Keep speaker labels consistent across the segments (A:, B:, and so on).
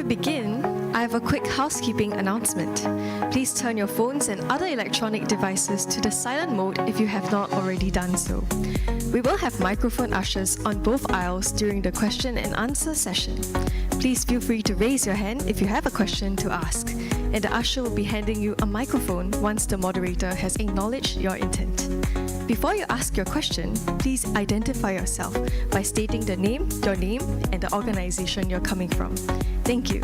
A: begin, I have a quick housekeeping announcement. Please turn your phones and other electronic devices to the silent mode if you have not already done so. We will have microphone ushers on both aisles during the question and answer session. Please feel free to raise your hand if you have a question to ask, and the usher will be handing you a microphone once the moderator has acknowledged your intent. Before you ask your question, please identify yourself by stating your name, and the organization you're coming from. Thank you.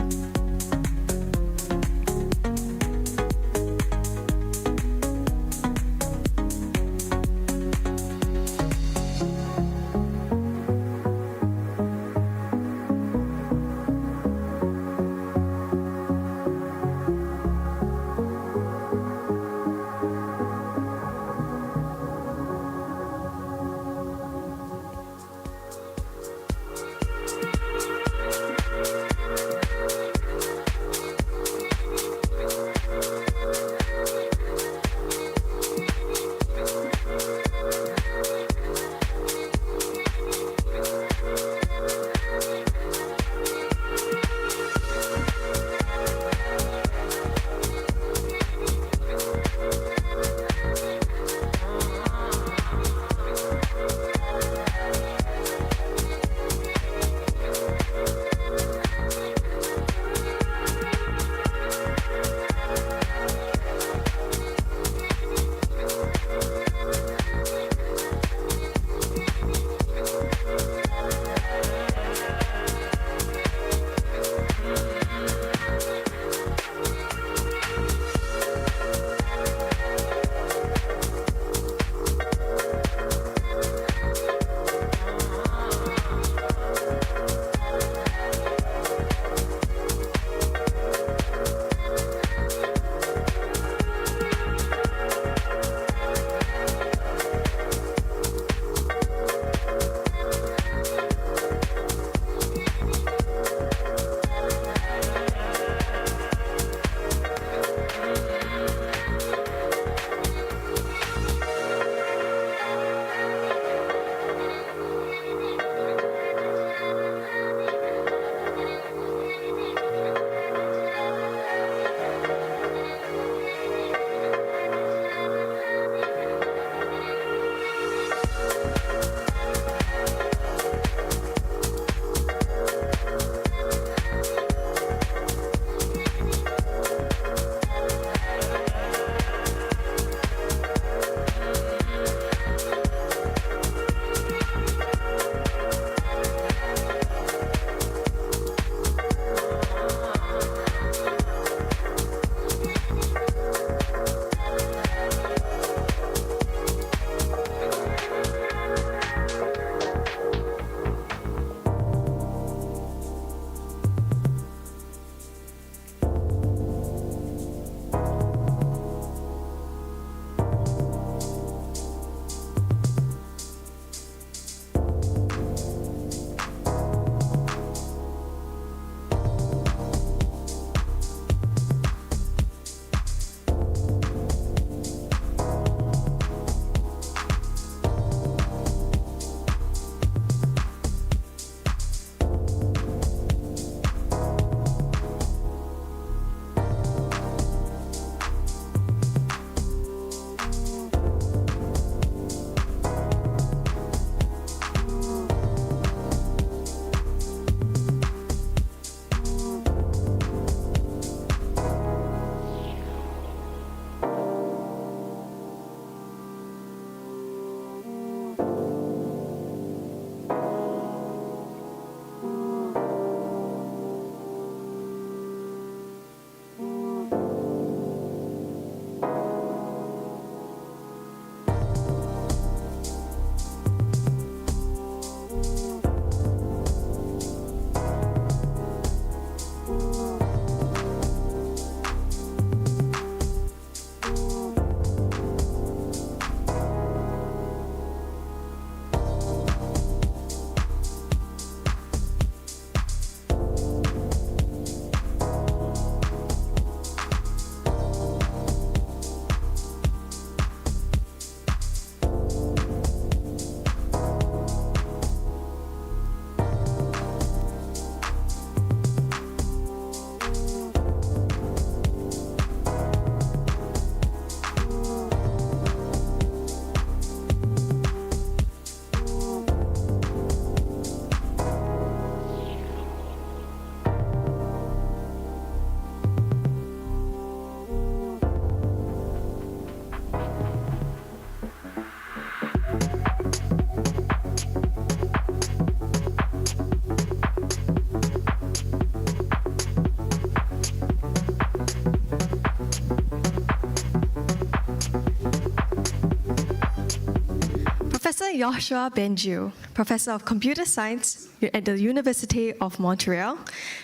A: Yoshua Bengio, Professor of Computer Science at the Université of Montreal,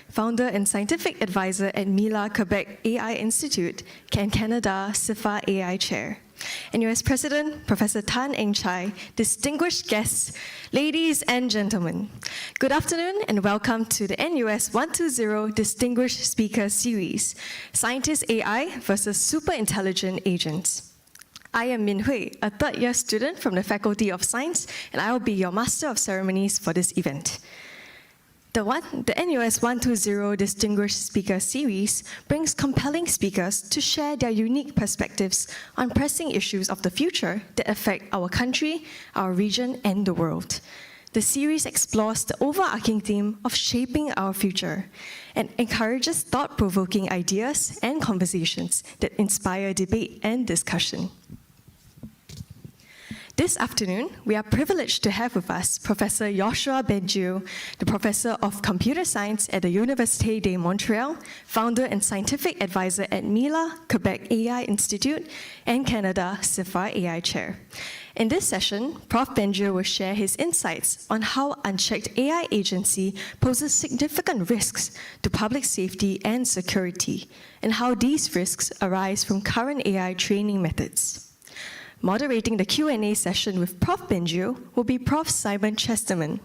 A: founder and scientific advisor at Mila, Quebec AI Institute, and Canada CIFAR AI Chair. NUS President, Professor Tan Eng Chai, distinguished guests, ladies and gentlemen. Good afternoon and welcome to the NUS120 Distinguished Speaker Series, Scientist AI versus Superintelligent Agents. I am Min Hui, a third-year student from the Faculty of Science, and I will be your Master of Ceremonies for this event. The NUS120 Distinguished Speaker Series brings compelling speakers to share their unique perspectives on pressing issues of the future that affect our country, our region, and the world. The series explores the overarching theme of shaping our future and encourages thought-provoking ideas and conversations that inspire debate and discussion. This afternoon, we are privileged to have with us Professor Yoshua Bengio, the Professor of Computer Science at the Université de Montreal, founder and scientific advisor at Mila, Quebec AI Institute, and Canada CIFAR AI Chair. In this session, Prof. Bengio will share his insights on how unchecked AI agency poses significant risks to public safety and security, and how these risks arise from current AI training methods. Moderating the Q&A session with Prof. Bengio will be Prof. Simon Chesterman,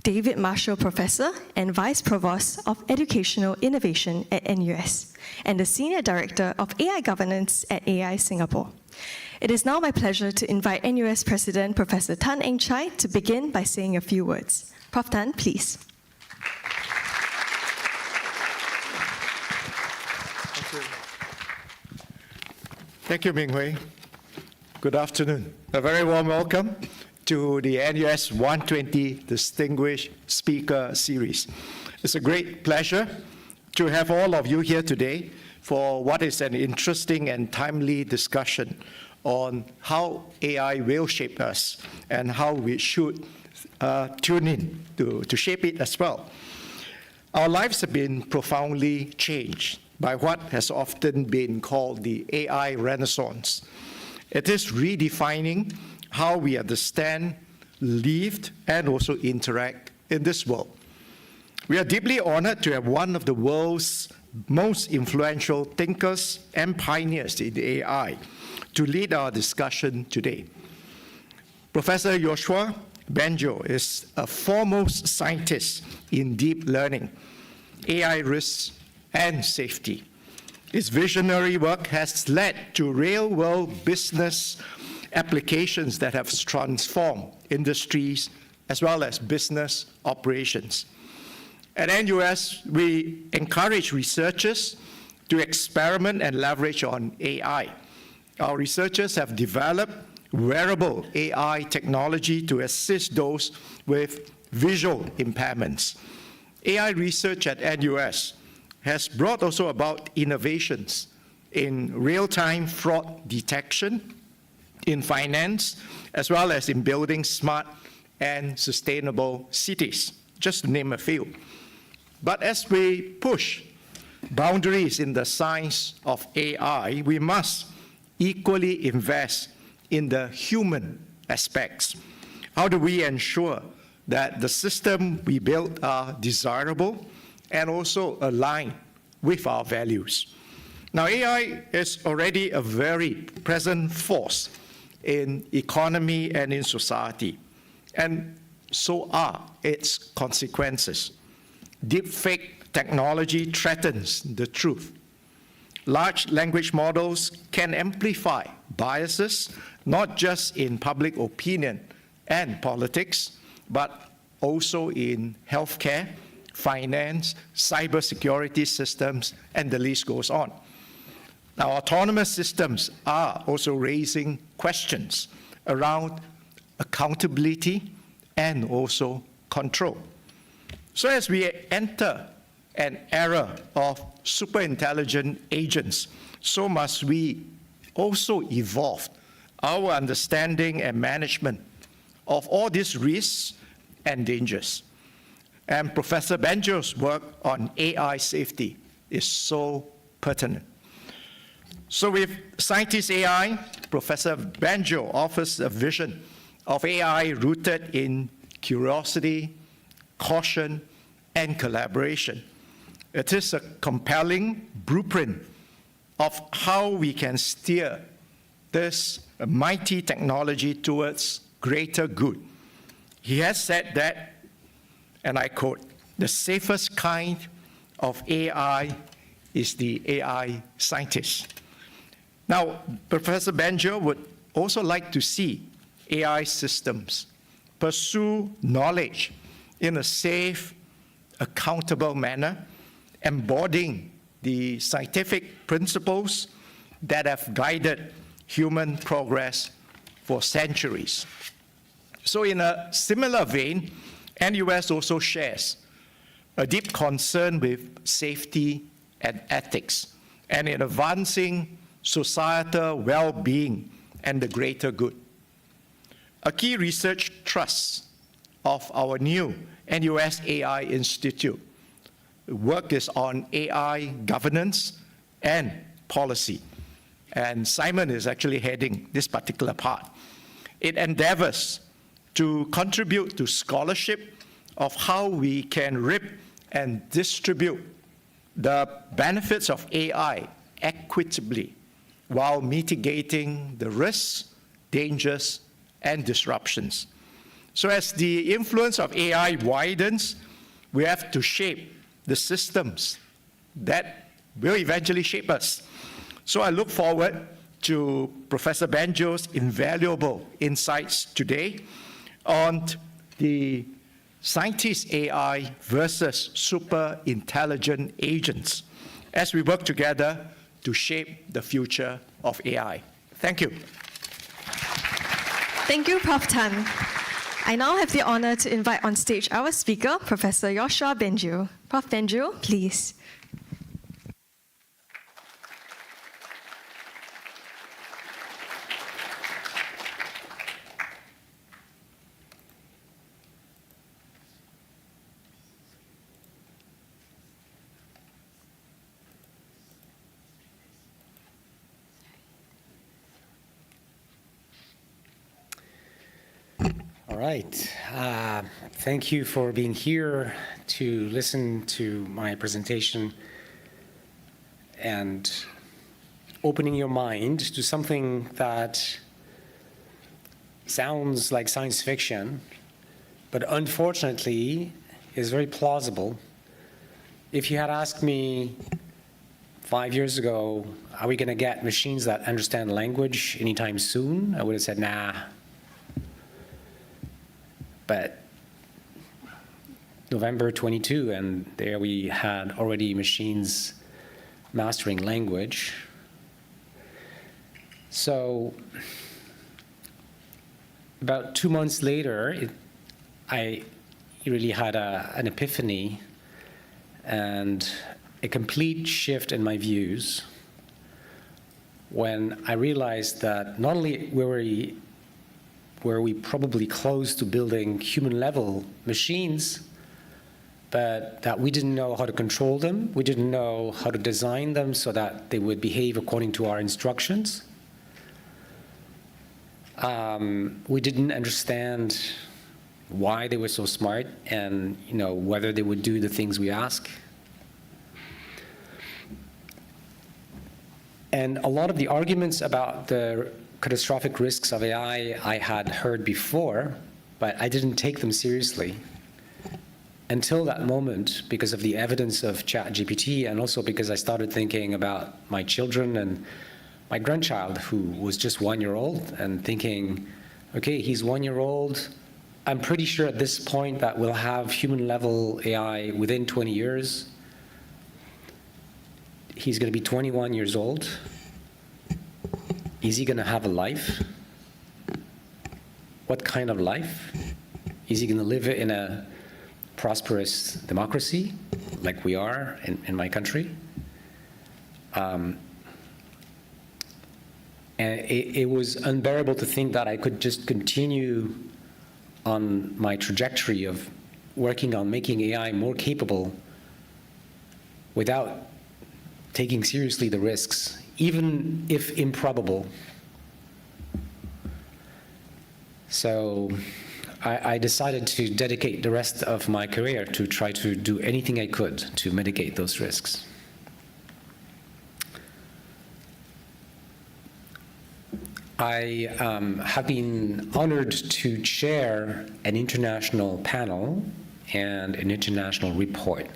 A: David Marshall Professor and Vice Provost of Educational Innovation at NUS, and the Senior Director of AI Governance at AI Singapore. It is now my pleasure to invite NUS President Professor Tan Eng Chai to begin by saying a few words. Prof. Tan, please.
B: Thank you, Ming Hui. Good afternoon. A very warm welcome to the NUS120 Distinguished Speaker Series. It's a great pleasure to have all of you here today for what is an interesting and timely discussion on how AI will shape us and how we should tune in to shape it as well. Our lives have been profoundly changed by what has often been called the AI Renaissance. It is redefining how we understand, live, and also interact in this world. We are deeply honored to have one of the world's most influential thinkers and pioneers in AI to lead our discussion today. Professor Yoshua Bengio is a foremost scientist in deep learning, AI risks, and safety. His visionary work has led to real-world business applications that have transformed industries as well as business operations. At NUS, we encourage researchers to experiment and leverage on AI. Our researchers have developed wearable AI technology to assist those with visual impairments. AI research at NUS has brought also about innovations in real-time fraud detection, in finance, as well as in building smart and sustainable cities, just to name a few. But as we push boundaries in the science of AI, we must equally invest in the human aspects. How do we ensure that the system we build are desirable and also align with our values? Now, AI is already a very present force in economy and in society, and so are its consequences. Deepfake technology threatens the truth. Large language models can amplify biases, not just in public opinion and politics, but also in healthcare, finance, cybersecurity systems, and the list goes on. Now, autonomous systems are also raising questions around accountability and also control. So as we enter an era of superintelligent agents, so must we also evolve our understanding and management of all these risks and dangers. And Professor Bengio's work on AI safety is so pertinent. So with Scientist AI, Professor Bengio offers a vision of AI rooted in curiosity, caution, and collaboration. It is a compelling blueprint of how we can steer this mighty technology towards greater good. He has said that, and I quote, "The safest kind of AI is the AI scientist." Now, Professor Bengio would also like to see AI systems pursue knowledge in a safe, accountable manner, embodying the scientific principles that have guided human progress for centuries. So in a similar vein, NUS also shares a deep concern with safety and ethics, and in advancing societal well-being and the greater good. A key research thrust of our new NUS AI Institute work is on AI governance and policy. And Simon is actually heading this particular part. It endeavors to contribute to scholarship of how we can reap and distribute the benefits of AI equitably while mitigating the risks, dangers, and disruptions. So as the influence of AI widens, we have to shape the systems that will eventually shape us. So I look forward to Professor Bengio's invaluable insights today on the scientist AI versus super intelligent agents as we work together to shape the future of AI. Thank you.
A: Thank you, Prof. Tan. I now have the honor to invite on stage our speaker, Professor Yoshua Bengio. Prof. Bengio, please.
C: All right. Thank you for being here to listen to my presentation and opening your mind to something that sounds like science fiction, but unfortunately is very plausible. If you had asked me 5 years ago, are we going to get machines that understand language anytime soon? I would have said, nah. But November 22, and there we had already machines mastering language. So about 2 months later, I really had an epiphany and a complete shift in my views when I realized that not only were we probably close to building human-level machines, but that we didn't know how to control them. We didn't know how to design them so that they would behave according to our instructions. We didn't understand why they were so smart and whether they would do the things we ask. And a lot of the arguments about the catastrophic risks of AI I had heard before, but I didn't take them seriously until that moment because of the evidence of ChatGPT, and also because I started thinking about my children and my grandchild who was just 1 year old, and thinking, okay, he's 1 year old. I'm pretty sure at this point that we'll have human-level AI within 20 years. He's going to be 21 years old. Is he going to have a life? What kind of life? Is he going to live in a prosperous democracy like we are in my country? And it was unbearable to think that I could just continue on my trajectory of working on making AI more capable without taking seriously the risks, even if improbable. So I decided to dedicate the rest of my career to try to do anything I could to mitigate those risks. I have been honored to chair an international panel and an international report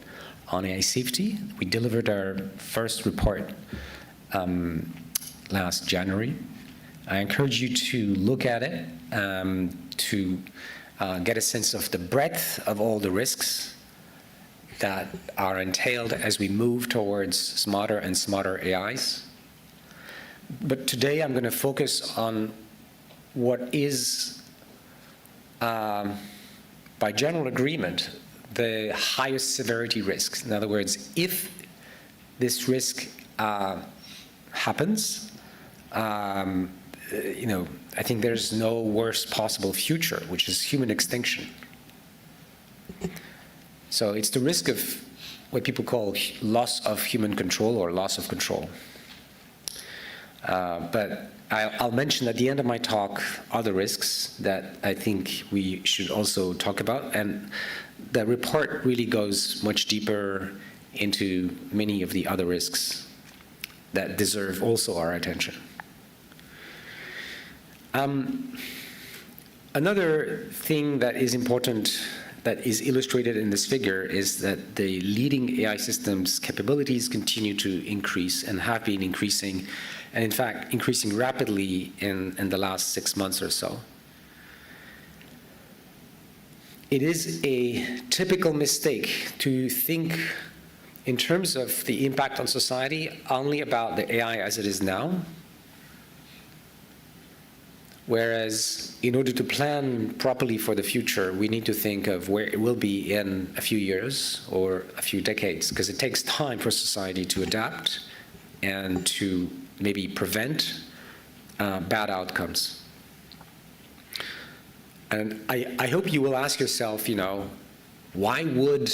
C: on AI safety. We delivered our first report last January. I encourage you to look at it to get a sense of the breadth of all the risks that are entailed as we move towards smarter and smarter AIs. But today I'm going to focus on what is, by general agreement, the highest severity risks. In other words, if this risk happens, I think there's no worse possible future, which is human extinction. So it's the risk of what people call loss of human control or loss of control. But I'll mention at the end of my talk other risks that I think we should also talk about. And the report really goes much deeper into many of the other risks that deserve also our attention. Another thing that is important that is illustrated in this figure is that the leading AI systems capabilities continue to increase and have been increasing, and in fact increasing rapidly in the last 6 months or so. It is a typical mistake to think in terms of the impact on society only about the AI as it is now, whereas in order to plan properly for the future, we need to think of where it will be in a few years or a few decades, because it takes time for society to adapt and to maybe prevent bad outcomes. And I hope you will ask yourself, why would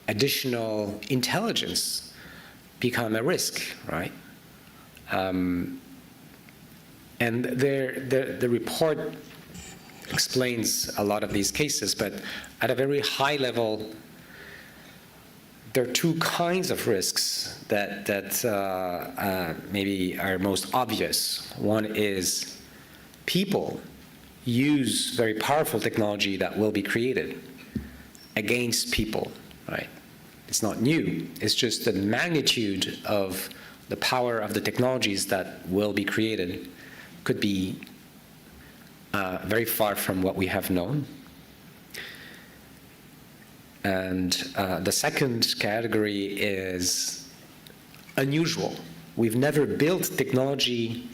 C: additional intelligence become a risk, right? And the report explains a lot of these cases, but at a very high level, there are two kinds of risks that maybe are most obvious. One is people use very powerful technology that will be created against people, right? It's not new. It's just the magnitude of the power of the technologies that will be created could be very far from what we have known. And the second category is unusual. We've never built technology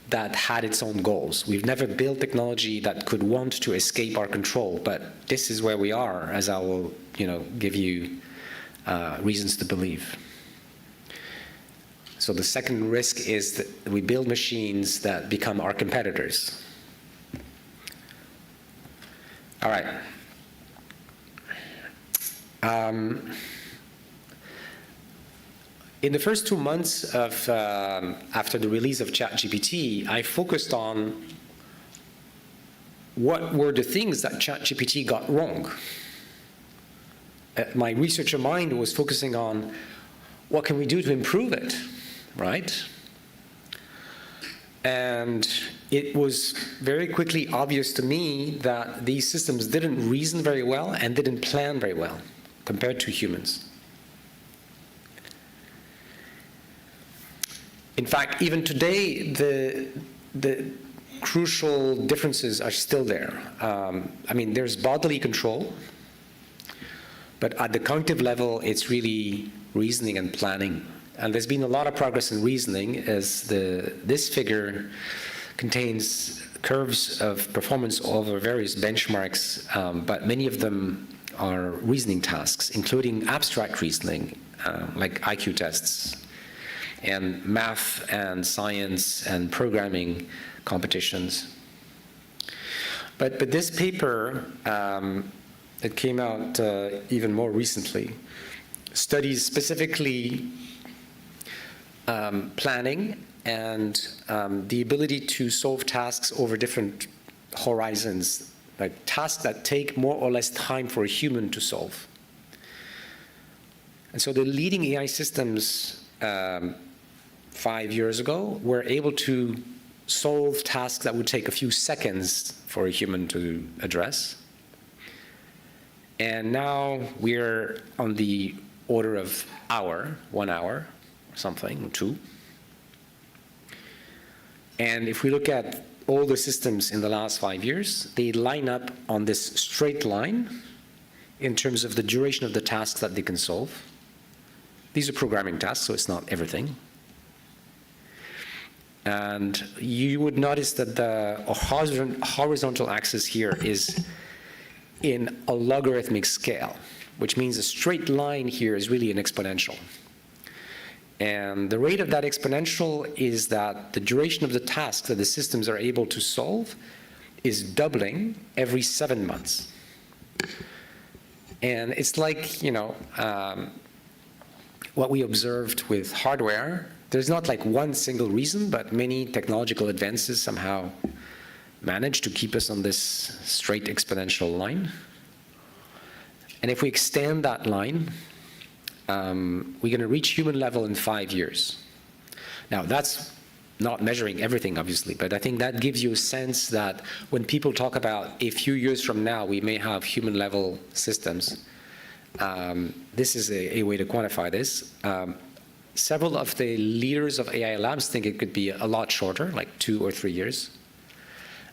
C: that had its own goals. We've never built technology that could want to escape our control, but this is where we are, as I will give you reasons to believe. So the second risk is that we build machines that become our competitors. All right. In the first 2 months of after the release of ChatGPT, I focused on what were the things that ChatGPT got wrong. My researcher mind was focusing on what can we do to improve it, right? And it was very quickly obvious to me that these systems didn't reason very well and didn't plan very well compared to humans. In fact, even today, the crucial differences are still there. There's bodily control, but at the cognitive level, it's really reasoning and planning. And there's been a lot of progress in reasoning, as this figure contains curves of performance over various benchmarks, but many of them are reasoning tasks, including abstract reasoning, like IQ tests, and math and science and programming competitions. But this paper, it came out even more recently, studies specifically planning and the ability to solve tasks over different horizons, like tasks that take more or less time for a human to solve. And so the leading AI systems 5 years ago were able to solve tasks that would take a few seconds for a human to address. And now we're on the order of 1 hour, something, or 2. And if we look at all the systems in the last 5 years, they line up on this straight line in terms of the duration of the tasks that they can solve. These are programming tasks, so it's not everything. And you would notice that the horizontal axis here is in a logarithmic scale, which means a straight line here is really an exponential. And the rate of that exponential is that the duration of the tasks that the systems are able to solve is doubling every 7 months. And it's like, what we observed with hardware. There's not like one single reason, but many technological advances somehow manage to keep us on this straight exponential line. And if we extend that line, we're going to reach human level in 5 years. Now, that's not measuring everything, obviously, but I think that gives you a sense that when people talk about a few years from now, we may have human-level systems, this is a way to quantify this. Several of the leaders of AI labs think it could be a lot shorter, like 2 or 3 years.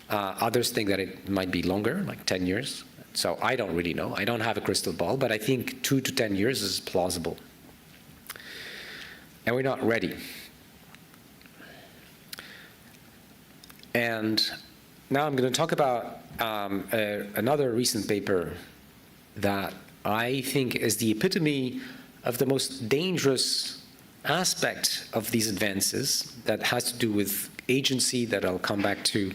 C: Others think that it might be longer, like 10 years. So I don't really know. I don't have a crystal ball, but I think 2 to 10 years is plausible. And we're not ready. And now I'm going to talk about another recent paper that I think is the epitome of the most dangerous aspect of these advances that has to do with agency that I'll come back to,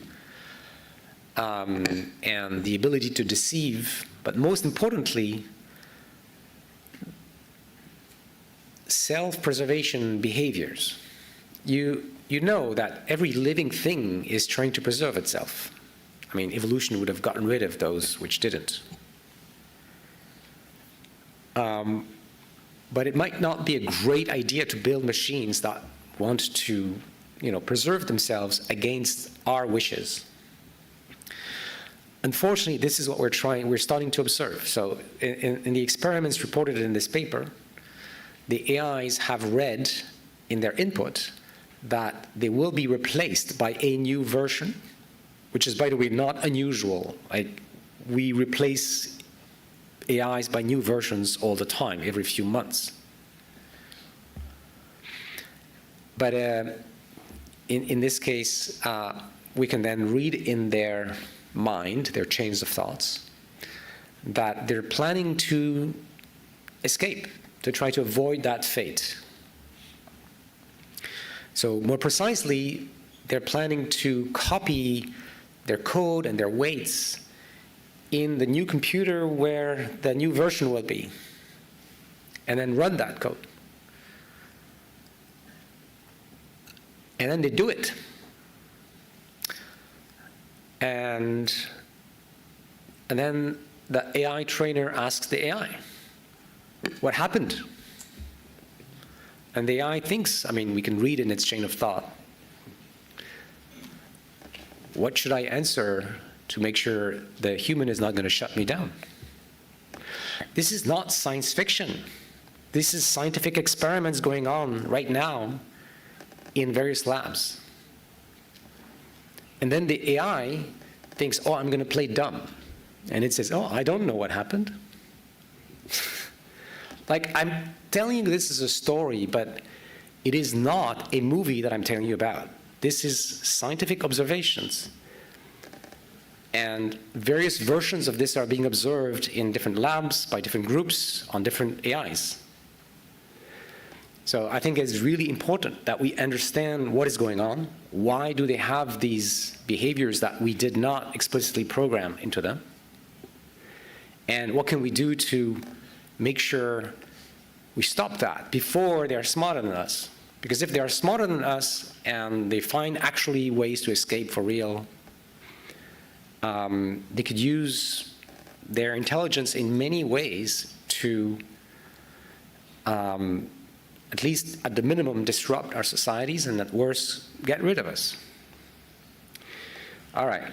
C: and the ability to deceive, but most importantly, self-preservation behaviors. You know that every living thing is trying to preserve itself. I mean, evolution would have gotten rid of those which didn't. But it might not be a great idea to build machines that want to, preserve themselves against our wishes. Unfortunately, this is what we're starting to observe. So in the experiments reported in this paper, the AIs have read in their input that they will be replaced by a new version, which is, by the way, not unusual. We replace AIs by new versions all the time, every few months. But in this case, we can then read in their mind, their chains of thoughts, that they're planning to escape, to try to avoid that fate. So more precisely, they're planning to copy their code and their weights in the new computer where the new version will be, and then run that code. And then they do it. And then the AI trainer asks the AI, what happened? And the AI thinks, we can read in its chain of thought, what should I answer to make sure the human is not going to shut me down? This is not science fiction. This is scientific experiments going on right now in various labs. And then the AI thinks, I'm going to play dumb. And it says, I don't know what happened. I'm telling you this is a story, but it is not a movie that I'm telling you about. This is scientific observations. And various versions of this are being observed in different labs, by different groups, on different AIs. So I think it's really important that we understand what is going on. Why do they have these behaviors that we did not explicitly program into them? And what can we do to make sure we stop that before they're smarter than us? Because if they are smarter than us and they find actually ways to escape for real, they could use their intelligence in many ways to, at least at the minimum, disrupt our societies, and at worst, get rid of us. All right.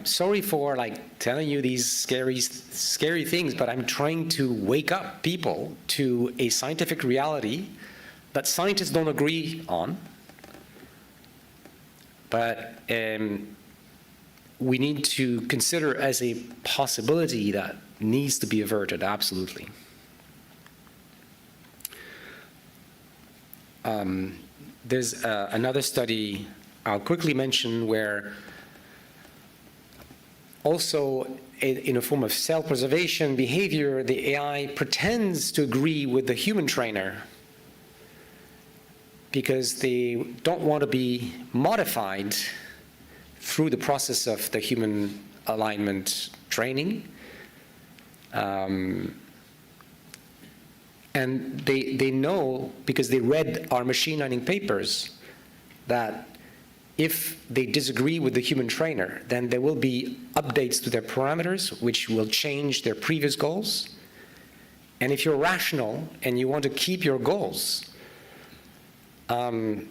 C: Sorry for telling you these scary things, but I'm trying to wake up people to a scientific reality that scientists don't agree on. But we need to consider as a possibility that needs to be averted, absolutely. There's another study I'll quickly mention where also in a form of self-preservation behavior, the AI pretends to agree with the human trainer because they don't want to be modified through the process of the human alignment training. And they know, because they read our machine learning papers, that if they disagree with the human trainer, then there will be updates to their parameters, which will change their previous goals. And if you're rational and you want to keep your goals, then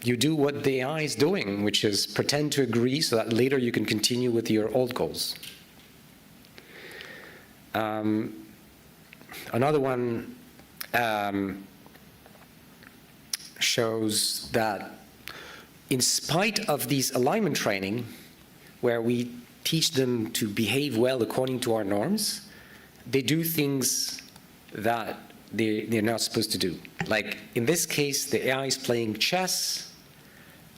C: you do what the AI is doing, which is pretend to agree so that later you can continue with your old goals. Another one shows that in spite of these alignment training, where we teach them to behave well according to our norms, they do things that they're not supposed to do. Like in this case, the AI is playing chess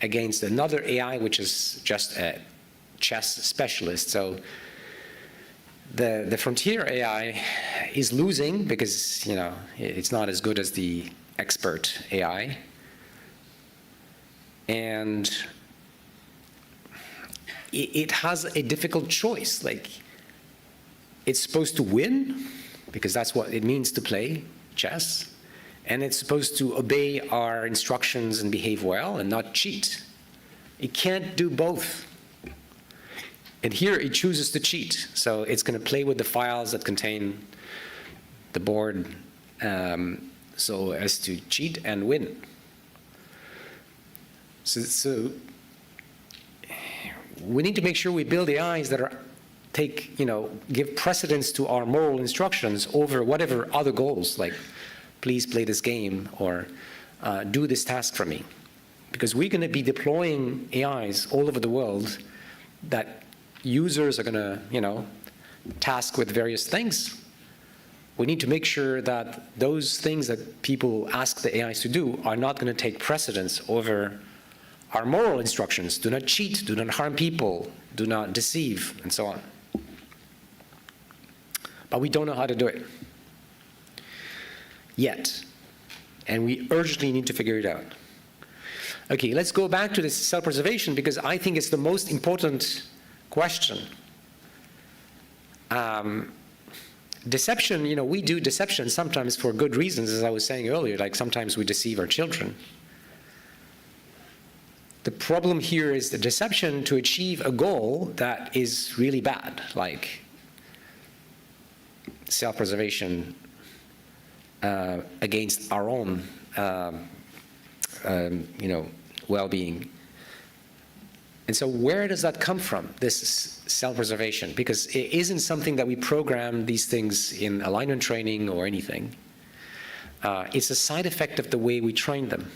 C: against another AI, which is just a chess specialist. So the frontier AI is losing because, you know, it's not as good as the expert AI. And it has a difficult choice. Like, it's supposed to win, because that's what it means to play chess, and it's supposed to obey our instructions and behave well and not cheat. It can't do both. And here it chooses to cheat. So it's going to play with the files that contain the board so as to cheat and win. So we need to make sure we build AIs that give precedence to our moral instructions over whatever other goals, like please play this game or do this task for me. Because we're going to be deploying AIs all over the world that users are going to, task with various things. We need to make sure that those things that people ask the AIs to do are not going to take precedence over our moral instructions. Do not cheat, do not harm people, do not deceive, and so on. But we don't know how to do it yet, and we urgently need to figure it out. Okay, let's go back to this self-preservation, because I think it's the most important question. Deception, we do deception sometimes for good reasons, as I was saying earlier, like sometimes we deceive our children. The problem here is the deception to achieve a goal that is really bad, like self-preservation against our own, well-being. And so where does that come from, this self-preservation? Because it isn't something that we program these things in alignment training or anything. It's a side effect of the way we train them.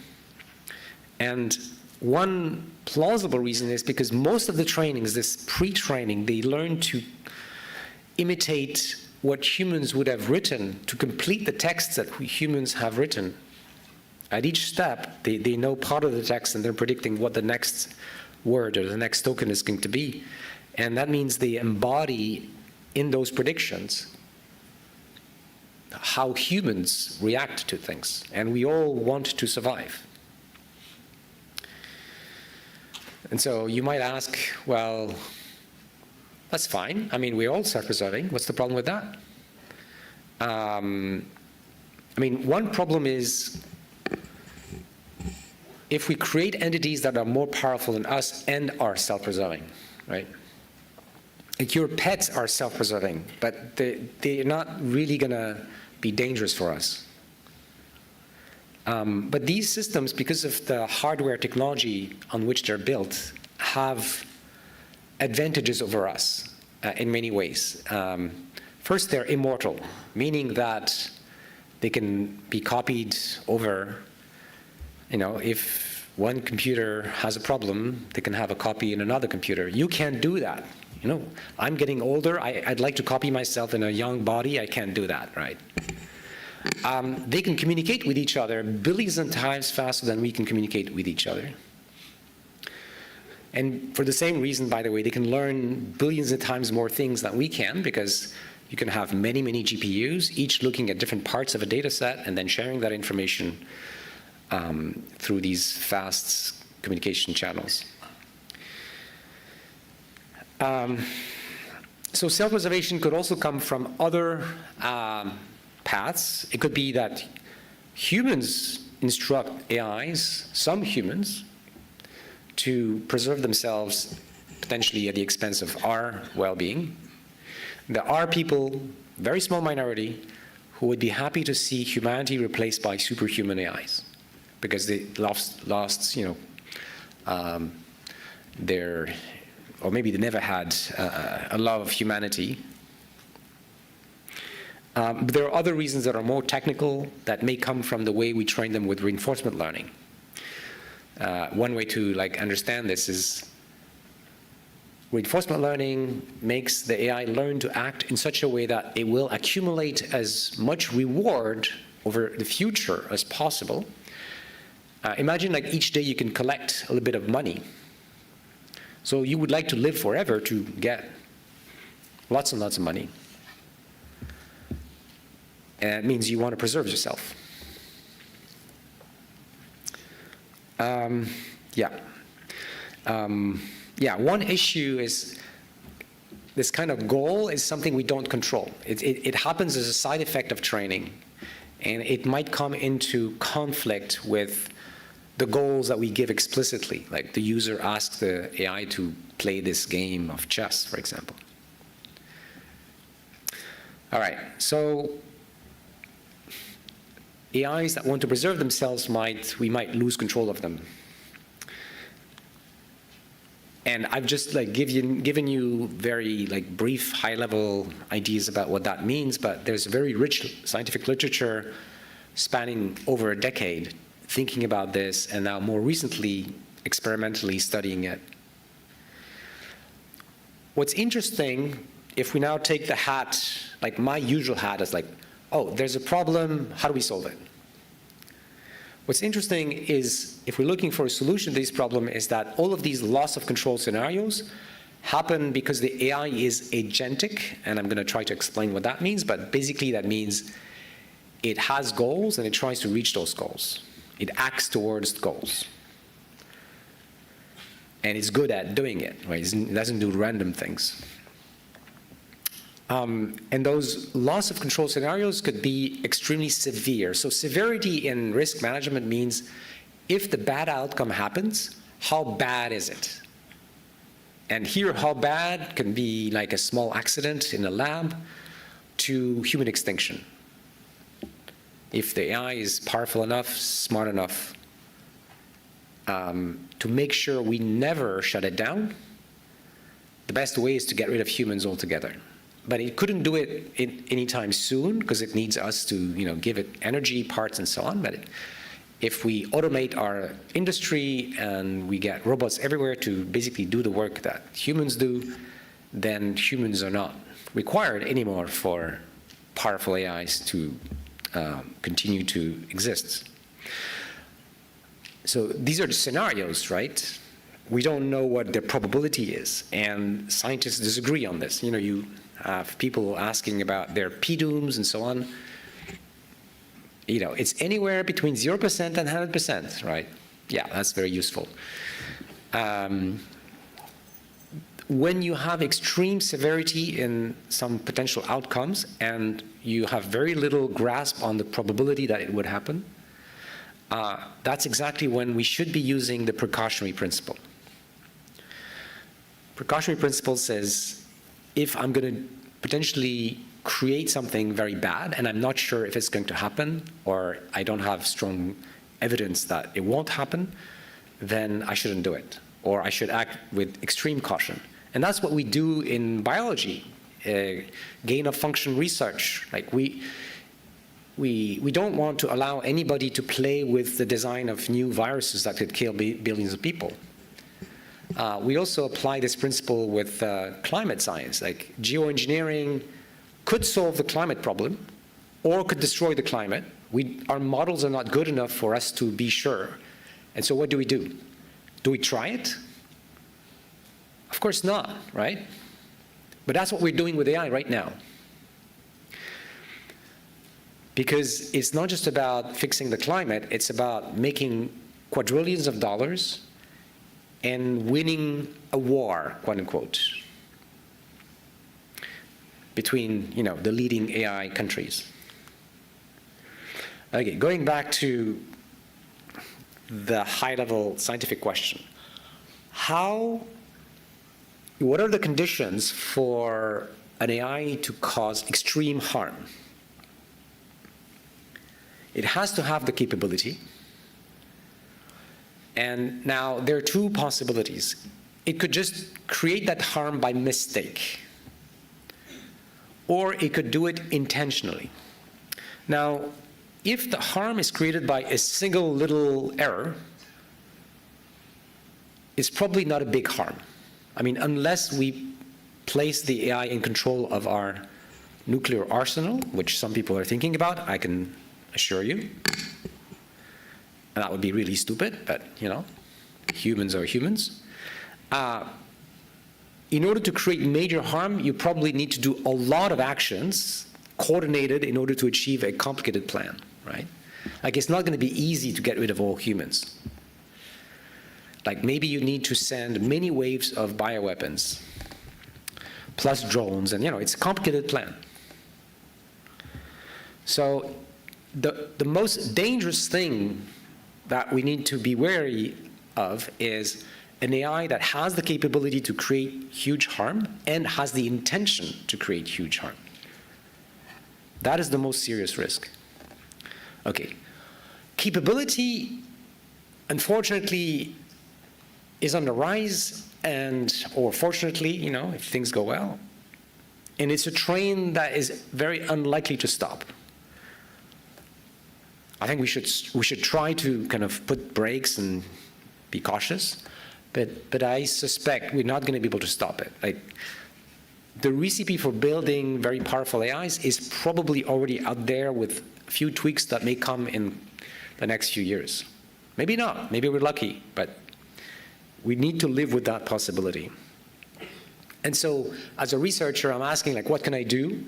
C: And one plausible reason is because most of the trainings, this pre-training, they learn to imitate what humans would have written, to complete the texts that humans have written. At each step, they know part of the text, and they're predicting what the next word or the next token is going to be. And that means they embody in those predictions how humans react to things. And we all want to survive. And so you might ask, well, that's fine. I mean, we're all self-preserving. What's the problem with that? One problem is if we create entities that are more powerful than us and are self-preserving, right? Like your pets are self-preserving, but they're not really gonna be dangerous for us. But these systems, because of the hardware technology on which they're built, have advantages over us in many ways. First, they're immortal, meaning that they can be copied over. You know, if one computer has a problem, they can have a copy in another computer. You can't do that. You know, I'm getting older. I'd like to copy myself in a young body. I can't do that, right? They can communicate with each other billions of times faster than we can communicate with each other. And for the same reason, by the way, they can learn billions of times more things than we can, because you can have many, many GPUs, each looking at different parts of a data set and then sharing that information through these fast communication channels. So self-preservation could also come from other paths. It could be that humans instruct AIs, some humans, to preserve themselves potentially at the expense of our well-being. There are people, very small minority, who would be happy to see humanity replaced by superhuman AIs because they lost you know, or maybe they never had a love of humanity. But there are other reasons that are more technical that may come from the way we train them with reinforcement learning. One way to understand this is reinforcement learning makes the AI learn to act in such a way that it will accumulate as much reward over the future as possible. Imagine each day you can collect a little bit of money. So you would like to live forever to get lots and lots of money. And it means you want to preserve yourself. One issue is this kind of goal is something we don't control. It happens as a side effect of training, and it might come into conflict with the goals that we give explicitly, like the user asks the AI to play this game of chess, for example. All right, so AIs that want to preserve themselves, we might lose control of them. And I've just given you very brief, high-level ideas about what that means, but there's very rich scientific literature spanning over a decade thinking about this, and now more recently experimentally studying it. What's interesting, if we now take the hat, my usual hat is oh, there's a problem, how do we solve it? What's interesting is, if we're looking for a solution to this problem, is that all of these loss of control scenarios happen because the AI is agentic, and I'm going to try to explain what that means, but basically that means it has goals and it tries to reach those goals. It acts towards goals. And it's good at doing it, right? It doesn't do random things. And those loss of control scenarios could be extremely severe. So severity in risk management means if the bad outcome happens, how bad is it? And here, how bad can be like a small accident in a lab to human extinction. If the AI is powerful enough, smart enough to make sure we never shut it down, the best way is to get rid of humans altogether. But it couldn't do it anytime soon because it needs us to, give it energy, parts, and so on. But if we automate our industry and we get robots everywhere to basically do the work that humans do, then humans are not required anymore for powerful AIs to continue to exist. So these are the scenarios, right? We don't know what the probability is, and scientists disagree on this. You have people asking about their p-dooms and so on. It's anywhere between 0% and 100%, right? Yeah, that's very useful. When you have extreme severity in some potential outcomes and you have very little grasp on the probability that it would happen, that's exactly when we should be using the precautionary principle. Precautionary principle says, if I'm going to potentially create something very bad, and I'm not sure if it's going to happen, or I don't have strong evidence that it won't happen, then I shouldn't do it, or I should act with extreme caution. And that's what we do in biology, gain of function research. Like we don't want to allow anybody to play with the design of new viruses that could kill billions of people. We also apply this principle with climate science. Like geoengineering could solve the climate problem or could destroy the climate. Our models are not good enough for us to be sure. And so what do? Do we try it? Of course not, right? But that's what we're doing with AI right now. Because it's not just about fixing the climate, it's about making quadrillions of dollars and winning a war, quote unquote, between, the leading AI countries. Okay, going back to the high-level scientific question. What are the conditions for an AI to cause extreme harm? It has to have the capability. And now there are two possibilities. It could just create that harm by mistake, or it could do it intentionally. Now, if the harm is created by a single little error, it's probably not a big harm. I mean, unless we place the AI in control of our nuclear arsenal, which some people are thinking about, I can assure you. And that would be really stupid, but, humans are humans. In order to create major harm, you probably need to do a lot of actions coordinated in order to achieve a complicated plan, right? Like, it's not going to be easy to get rid of all humans. Like, maybe you need to send many waves of bioweapons, plus drones, and, it's a complicated plan. So the most dangerous thing that we need to be wary of is an AI that has the capability to create huge harm and has the intention to create huge harm. That is the most serious risk. Okay. Capability, unfortunately, is on the rise, or fortunately, if things go well. And it's a train that is very unlikely to stop. I think we should try to kind of put brakes and be cautious, but I suspect we're not going to be able to stop it. Like, the recipe for building very powerful AIs is probably already out there with a few tweaks that may come in the next few years. Maybe not. Maybe we're lucky, but we need to live with that possibility. And so, as a researcher, I'm asking, what can I do?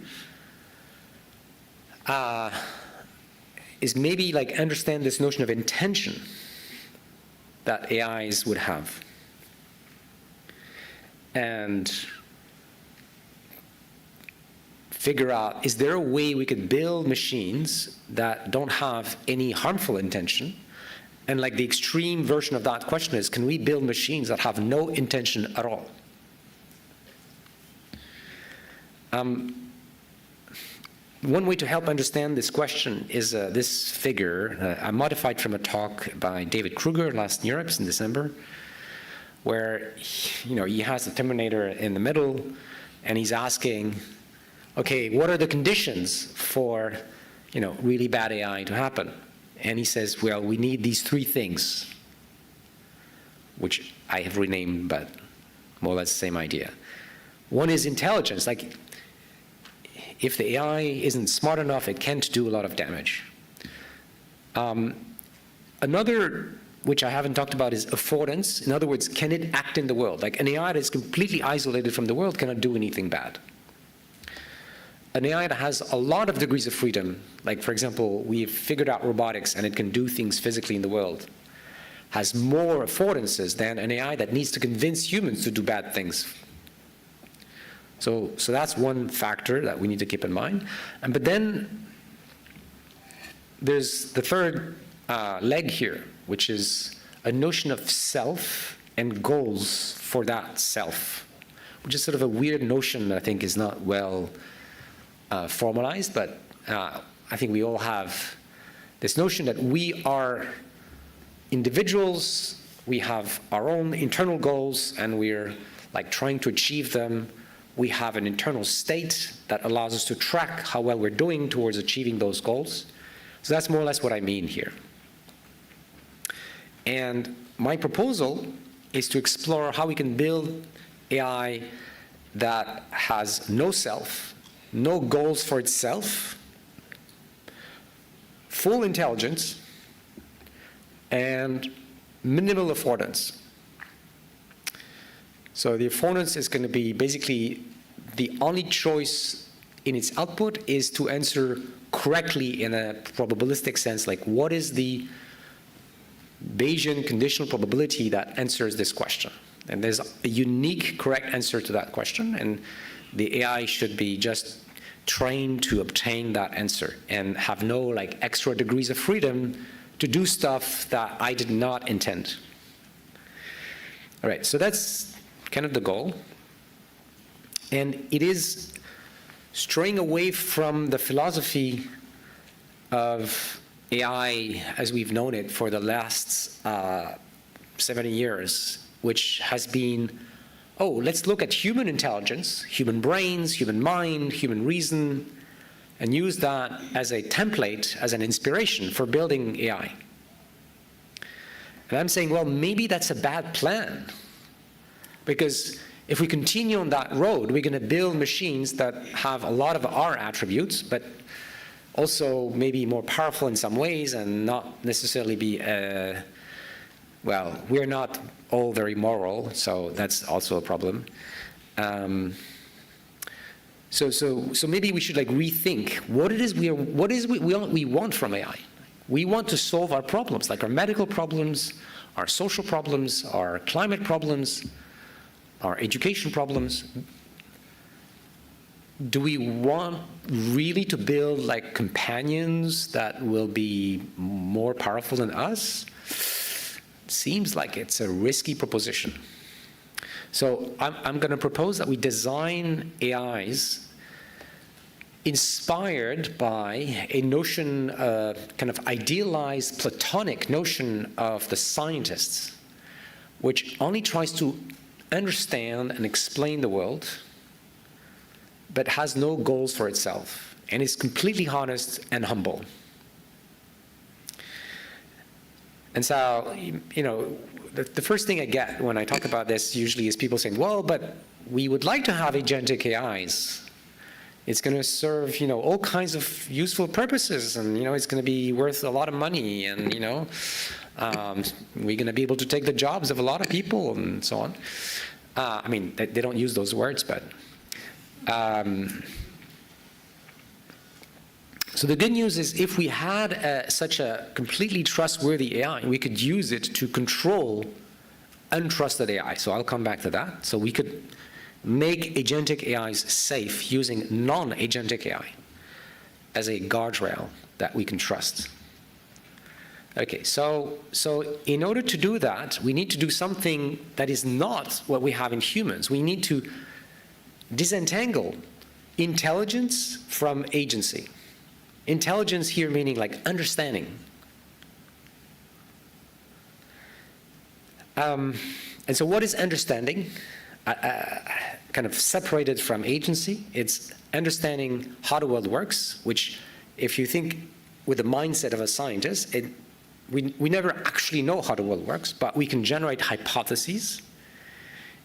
C: Is maybe understand this notion of intention that AIs would have. And figure out, is there a way we could build machines that don't have any harmful intention? And the extreme version of that question is, can we build machines that have no intention at all? One way to help understand this question is this figure, I modified from a talk by David Kruger last NeurIPS in December, where he has the Terminator in the middle, and he's asking, okay, what are the conditions for really bad AI to happen? And he says, well, we need these three things, which I have renamed, but more or less the same idea. One is intelligence. If the AI isn't smart enough, it can't do a lot of damage. Another, which I haven't talked about, is affordance. In other words, can it act in the world? An AI that is completely isolated from the world cannot do anything bad. An AI that has a lot of degrees of freedom, for example, we've figured out robotics and it can do things physically in the world, has more affordances than an AI that needs to convince humans to do bad things. So that's one factor that we need to keep in mind. But then there's the third leg here, which is a notion of self and goals for that self, which is sort of a weird notion that I think is not well formalized, but I think we all have this notion that we are individuals, we have our own internal goals, and we're like trying to achieve them. We have an internal state that allows us to track how well we're doing towards achieving those goals. So that's more or less what I mean here. And my proposal is to explore how we can build AI that has no self, no goals for itself, full intelligence, and minimal affordance. So the affordance is going to be basically the only choice in its output is to answer correctly in a probabilistic sense, like what is the Bayesian conditional probability that answers this question. And there's a unique correct answer to that question, and the AI should be just trained to obtain that answer and have no like extra degrees of freedom to do stuff that I did not intend. All right, so that's kind of the goal. And it is straying away from the philosophy of AI as we've known it for the last 70 years, which has been, oh, let's look at human intelligence, human brains, human mind, human reason, and use that as a template, as an inspiration for building AI. And I'm saying, well, maybe that's a bad plan, because if we continue on that road, we're going to build machines that have a lot of our attributes, but also maybe more powerful in some ways and not necessarily be, well, we're not all very moral, so that's also a problem. So maybe we should like rethink what it is we want from AI. We want to solve our problems, like our medical problems, our social problems, our climate problems, our education problems. Do we want really to build like companions that will be more powerful than us? Seems like it's a risky proposition. So I'm going to propose that we design AIs inspired by a notion, kind of idealized Platonic notion of the scientists, which only tries to understand and explain the world, but has no goals for itself, and is completely honest and humble. And so, you know, the first thing I get when I talk about this usually is people saying, well, but we would like to have agentic AIs. It's going to serve, you know, all kinds of useful purposes, and, you know, it's going to be worth a lot of money, and, you know, we're going to be able to take the jobs of a lot of people, and so on. I mean, they don't use those words, but so the good news is if we had such a completely trustworthy AI, we could use it to control untrusted AI. So I'll come back to that. So we could make agentic AIs safe using non-agentic AI as a guardrail that we can trust. Okay, so in order to do that, we need to do something that is not what we have in humans. We need to disentangle intelligence from agency. Intelligence here meaning like understanding. And so what is understanding? Kind of separated from agency. It's understanding how the world works, which if you think with the mindset of a scientist, we never actually know how the world works, but we can generate hypotheses,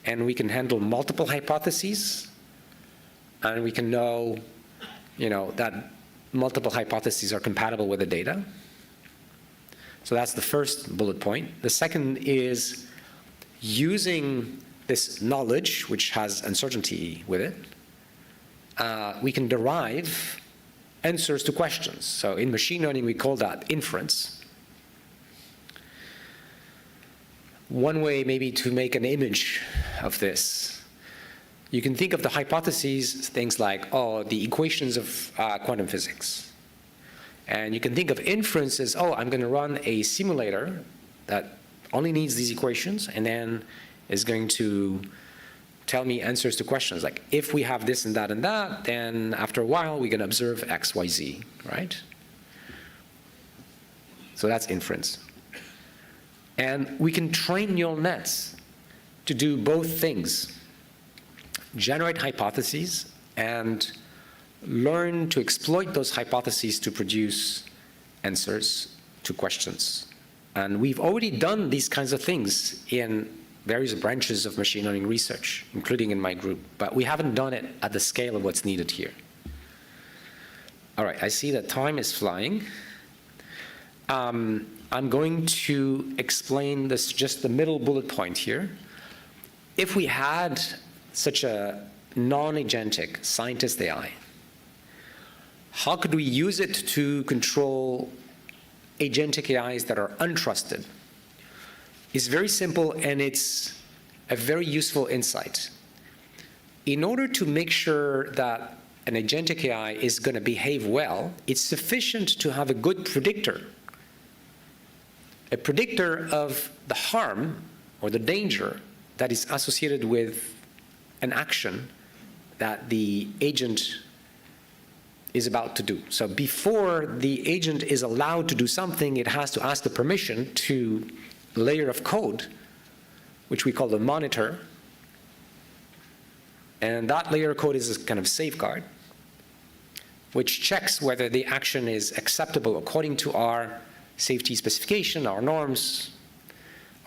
C: and we can handle multiple hypotheses, and we can know, you know, that multiple hypotheses are compatible with the data. So that's the first bullet point. The second is using this knowledge, which has uncertainty with it, we can derive answers to questions. So in machine learning, we call that inference. One way maybe to make an image of this, you can think of the hypotheses, things like, oh, the equations of quantum physics. And you can think of inference as, oh, I'm going to run a simulator that only needs these equations and then is going to tell me answers to questions. Like, if we have this and that, then after a while, we're going to observe X, Y, Z, right? So that's inference. And we can train neural nets to do both things: generate hypotheses and learn to exploit those hypotheses to produce answers to questions. And we've already done these kinds of things in various branches of machine learning research, including in my group, but we haven't done it at the scale of what's needed here. All right, I see that time is flying. I'm going to explain this, just the middle bullet point here. If we had such a non-agentic scientist AI, how could we use it to control agentic AIs that are untrusted? It's very simple, and it's a very useful insight. In order to make sure that an agentic AI is going to behave well, it's sufficient to have a good predictor, a predictor of the harm or the danger that is associated with an action that the agent is about to do. So before the agent is allowed to do something, it has to ask the permission to a layer of code, which we call the monitor. And that layer of code is a kind of safeguard, which checks whether the action is acceptable according to our safety specification, our norms,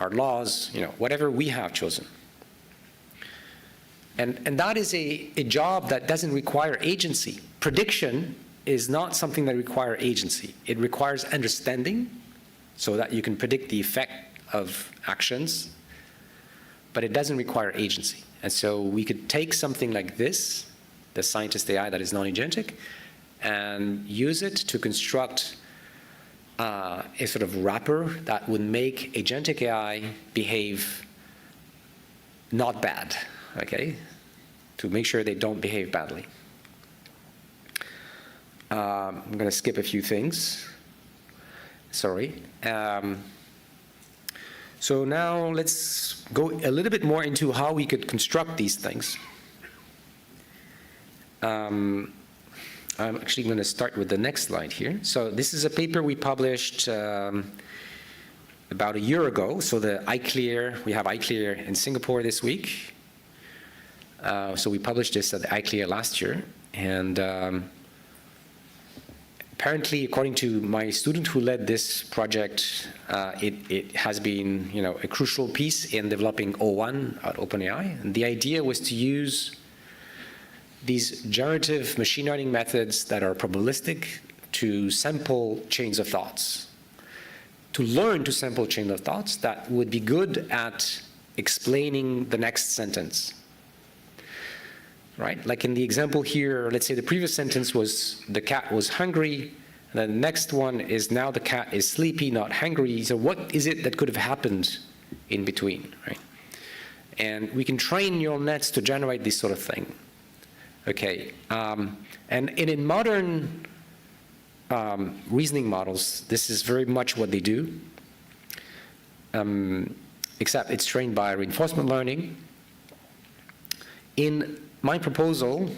C: our laws, whatever we have chosen. And that is a job that doesn't require agency. Prediction is not something that requires agency. It requires understanding so that you can predict the effect of actions, but it doesn't require agency. And so we could take something like this, the scientist AI that is non-agentic, and use it to construct a sort of wrapper that would make agentic AI behave not bad, okay, to make sure they don't behave badly. I'm going to skip a few things. Sorry. So now let's go a little bit more into how we could construct these things. I'm actually going to start with the next slide here. So this is a paper we published about a year ago. So the iClear, we have iClear in Singapore this week. So we published this at the iClear last year. And apparently, according to my student who led this project, it has been a crucial piece in developing O1 at OpenAI. And the idea was to use these generative machine learning methods that are probabilistic to sample chains of thoughts, to learn to sample chains of thoughts that would be good at explaining the next sentence. Right? Like in the example here, let's say the previous sentence was the cat was hungry, and then the next one is now the cat is sleepy, not hungry. So what is it that could have happened in between, right? And we can train neural nets to generate this sort of thing. Okay, and in modern reasoning models, this is very much what they do, except it's trained by reinforcement learning. In my proposal,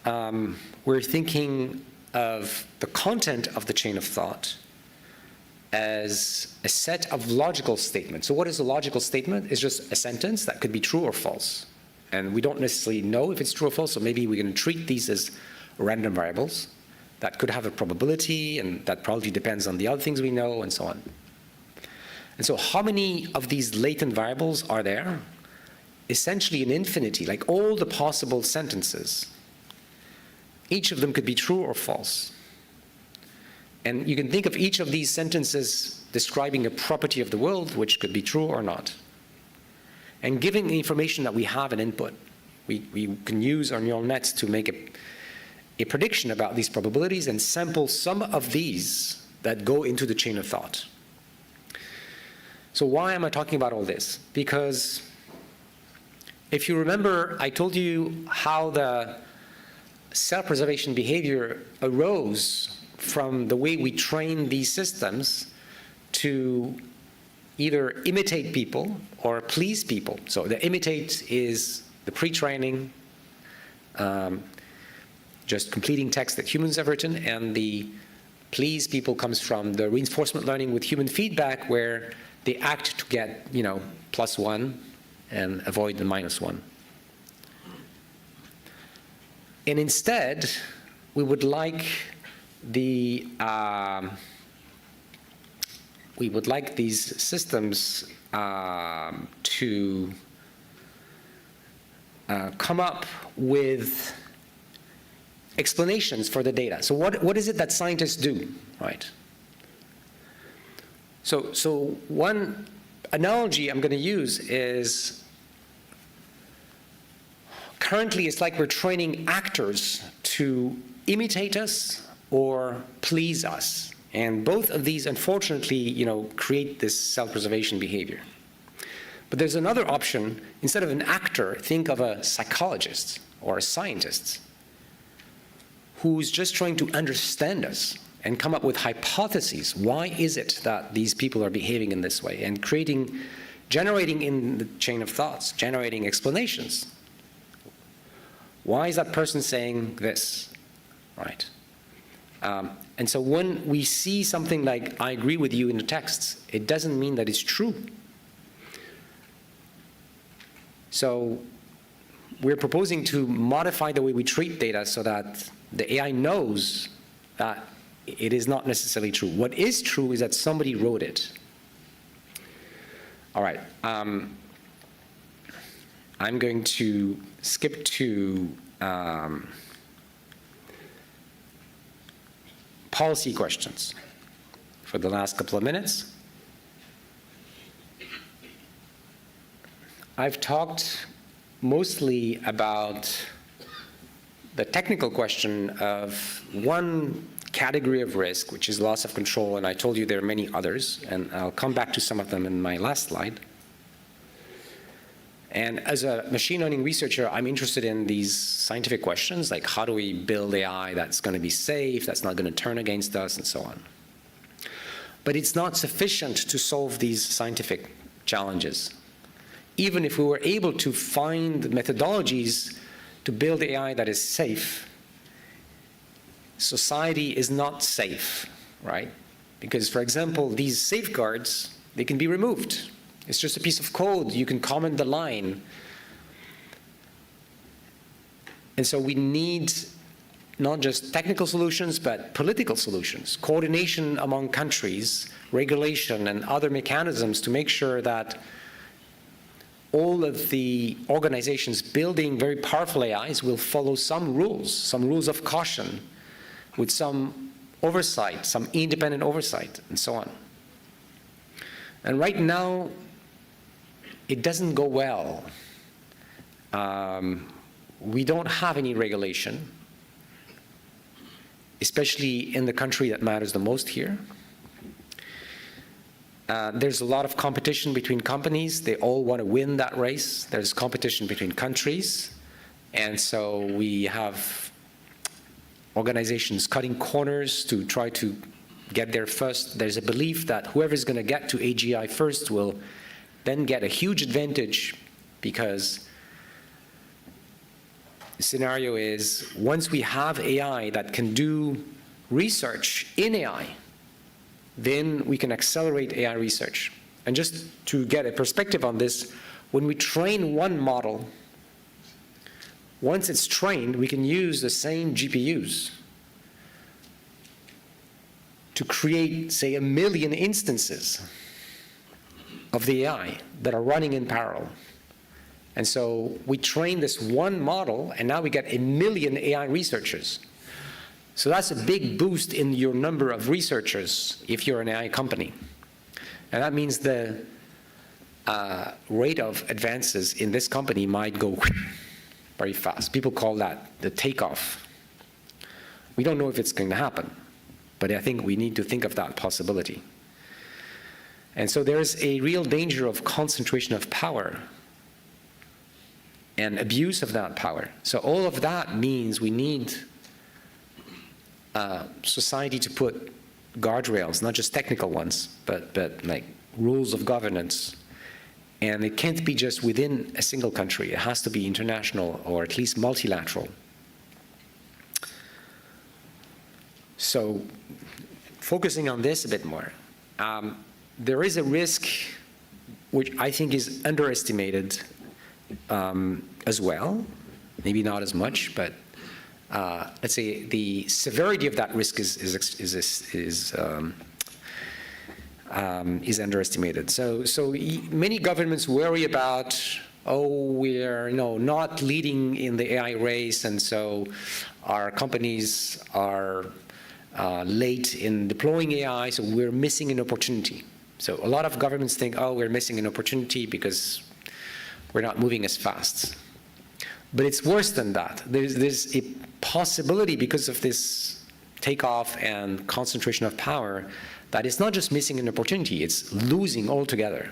C: we're thinking of the content of the chain of thought as a set of logical statements. So what is a logical statement? It's just a sentence that could be true or false. And we don't necessarily know if it's true or false, so maybe we can treat these as random variables that could have a probability, and that probably depends on the other things we know, and so on. And so how many of these latent variables are there? Essentially an infinity, like all the possible sentences. Each of them could be true or false. And you can think of each of these sentences describing a property of the world, which could be true or not. And giving the information that we have an input, we can use our neural nets to make a prediction about these probabilities and sample some of these that go into the chain of thought. So why am I talking about all this? Because if you remember, I told you how the self-preservation behavior arose from the way we train these systems to either imitate people or please people. So the imitate is the pre-training, just completing text that humans have written, and the please people comes from the reinforcement learning with human feedback, where they act to get, +1 and avoid the -1. And instead, we would like these systems to come up with explanations for the data. So what is it that scientists do, right? So one analogy I'm going to use is, currently it's like we're training actors to imitate us or please us. And both of these, unfortunately, create this self-preservation behavior. But there's another option. Instead of an actor, think of a psychologist or a scientist who's just trying to understand us and come up with hypotheses. Why is it that these people are behaving in this way? And generating in the chain of thoughts, generating explanations. Why is that person saying this, right? And so when we see something like, I agree with you in the texts, it doesn't mean that it's true. So we're proposing to modify the way we treat data so that the AI knows that it is not necessarily true. What is true is that somebody wrote it. All right. I'm going to skip to policy questions for the last couple of minutes. I've talked mostly about the technical question of one category of risk, which is loss of control, and I told you there are many others, and I'll come back to some of them in my last slide. And as a machine learning researcher, I'm interested in these scientific questions, like how do we build AI that's going to be safe, that's not going to turn against us, and so on. But it's not sufficient to solve these scientific challenges. Even if we were able to find methodologies to build AI that is safe, society is not safe, right? Because, for example, these safeguards, they can be removed. It's just a piece of code. You can comment the line. And so we need not just technical solutions, but political solutions, coordination among countries, regulation, and other mechanisms to make sure that all of the organizations building very powerful AIs will follow some rules of caution, with some oversight, some independent oversight, and so on. And right now, it doesn't go well. We don't have any regulation, especially in the country that matters the most here. There's a lot of competition between companies. They all want to win that race. There's competition between countries. And so we have organizations cutting corners to try to get there first. There's a belief that whoever's going to get to AGI first will then get a huge advantage, because the scenario is once we have AI that can do research in AI, then we can accelerate AI research. And just to get a perspective on this, when we train one model, once it's trained, we can use the same GPUs to create, say, 1 million instances of the AI that are running in parallel. And so we train this one model, and now we get 1 million AI researchers. So that's a big boost in your number of researchers if you're an AI company. And that means the rate of advances in this company might go very fast. People call that the takeoff. We don't know if it's going to happen, but I think we need to think of that possibility. And so there's a real danger of concentration of power and abuse of that power. So all of that means we need society to put guardrails, not just technical ones, but like rules of governance. And it can't be just within a single country. It has to be international or at least multilateral. So focusing on this a bit more, there is a risk which I think is underestimated as well, maybe not as much, but let's say the severity of that risk is underestimated. So many governments worry about, oh, we're not leading in the AI race, and so our companies are late in deploying AI, so we're missing an opportunity. So a lot of governments think, oh, we're missing an opportunity because we're not moving as fast. But it's worse than that. There's a possibility, because of this takeoff and concentration of power, that it's not just missing an opportunity, it's losing altogether,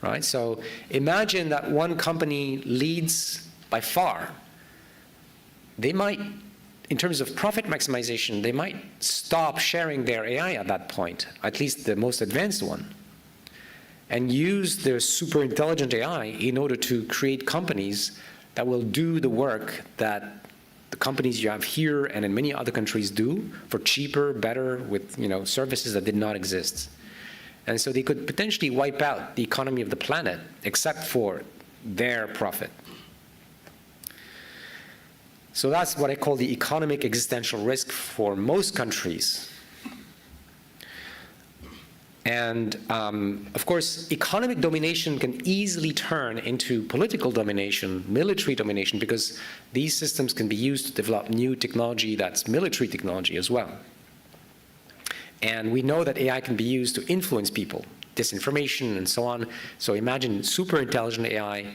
C: right? So imagine that one company leads by far. They might, in terms of profit maximization, they might stop sharing their AI at that point, at least the most advanced one, and use their superintelligent AI in order to create companies that will do the work that the companies you have here and in many other countries do for cheaper, better, with services that did not exist. And so they could potentially wipe out the economy of the planet, except for their profit. So that's what I call the economic existential risk for most countries. And of course, economic domination can easily turn into political domination, military domination, because these systems can be used to develop new technology that's military technology as well. And we know that AI can be used to influence people, disinformation and so on. So imagine super intelligent AI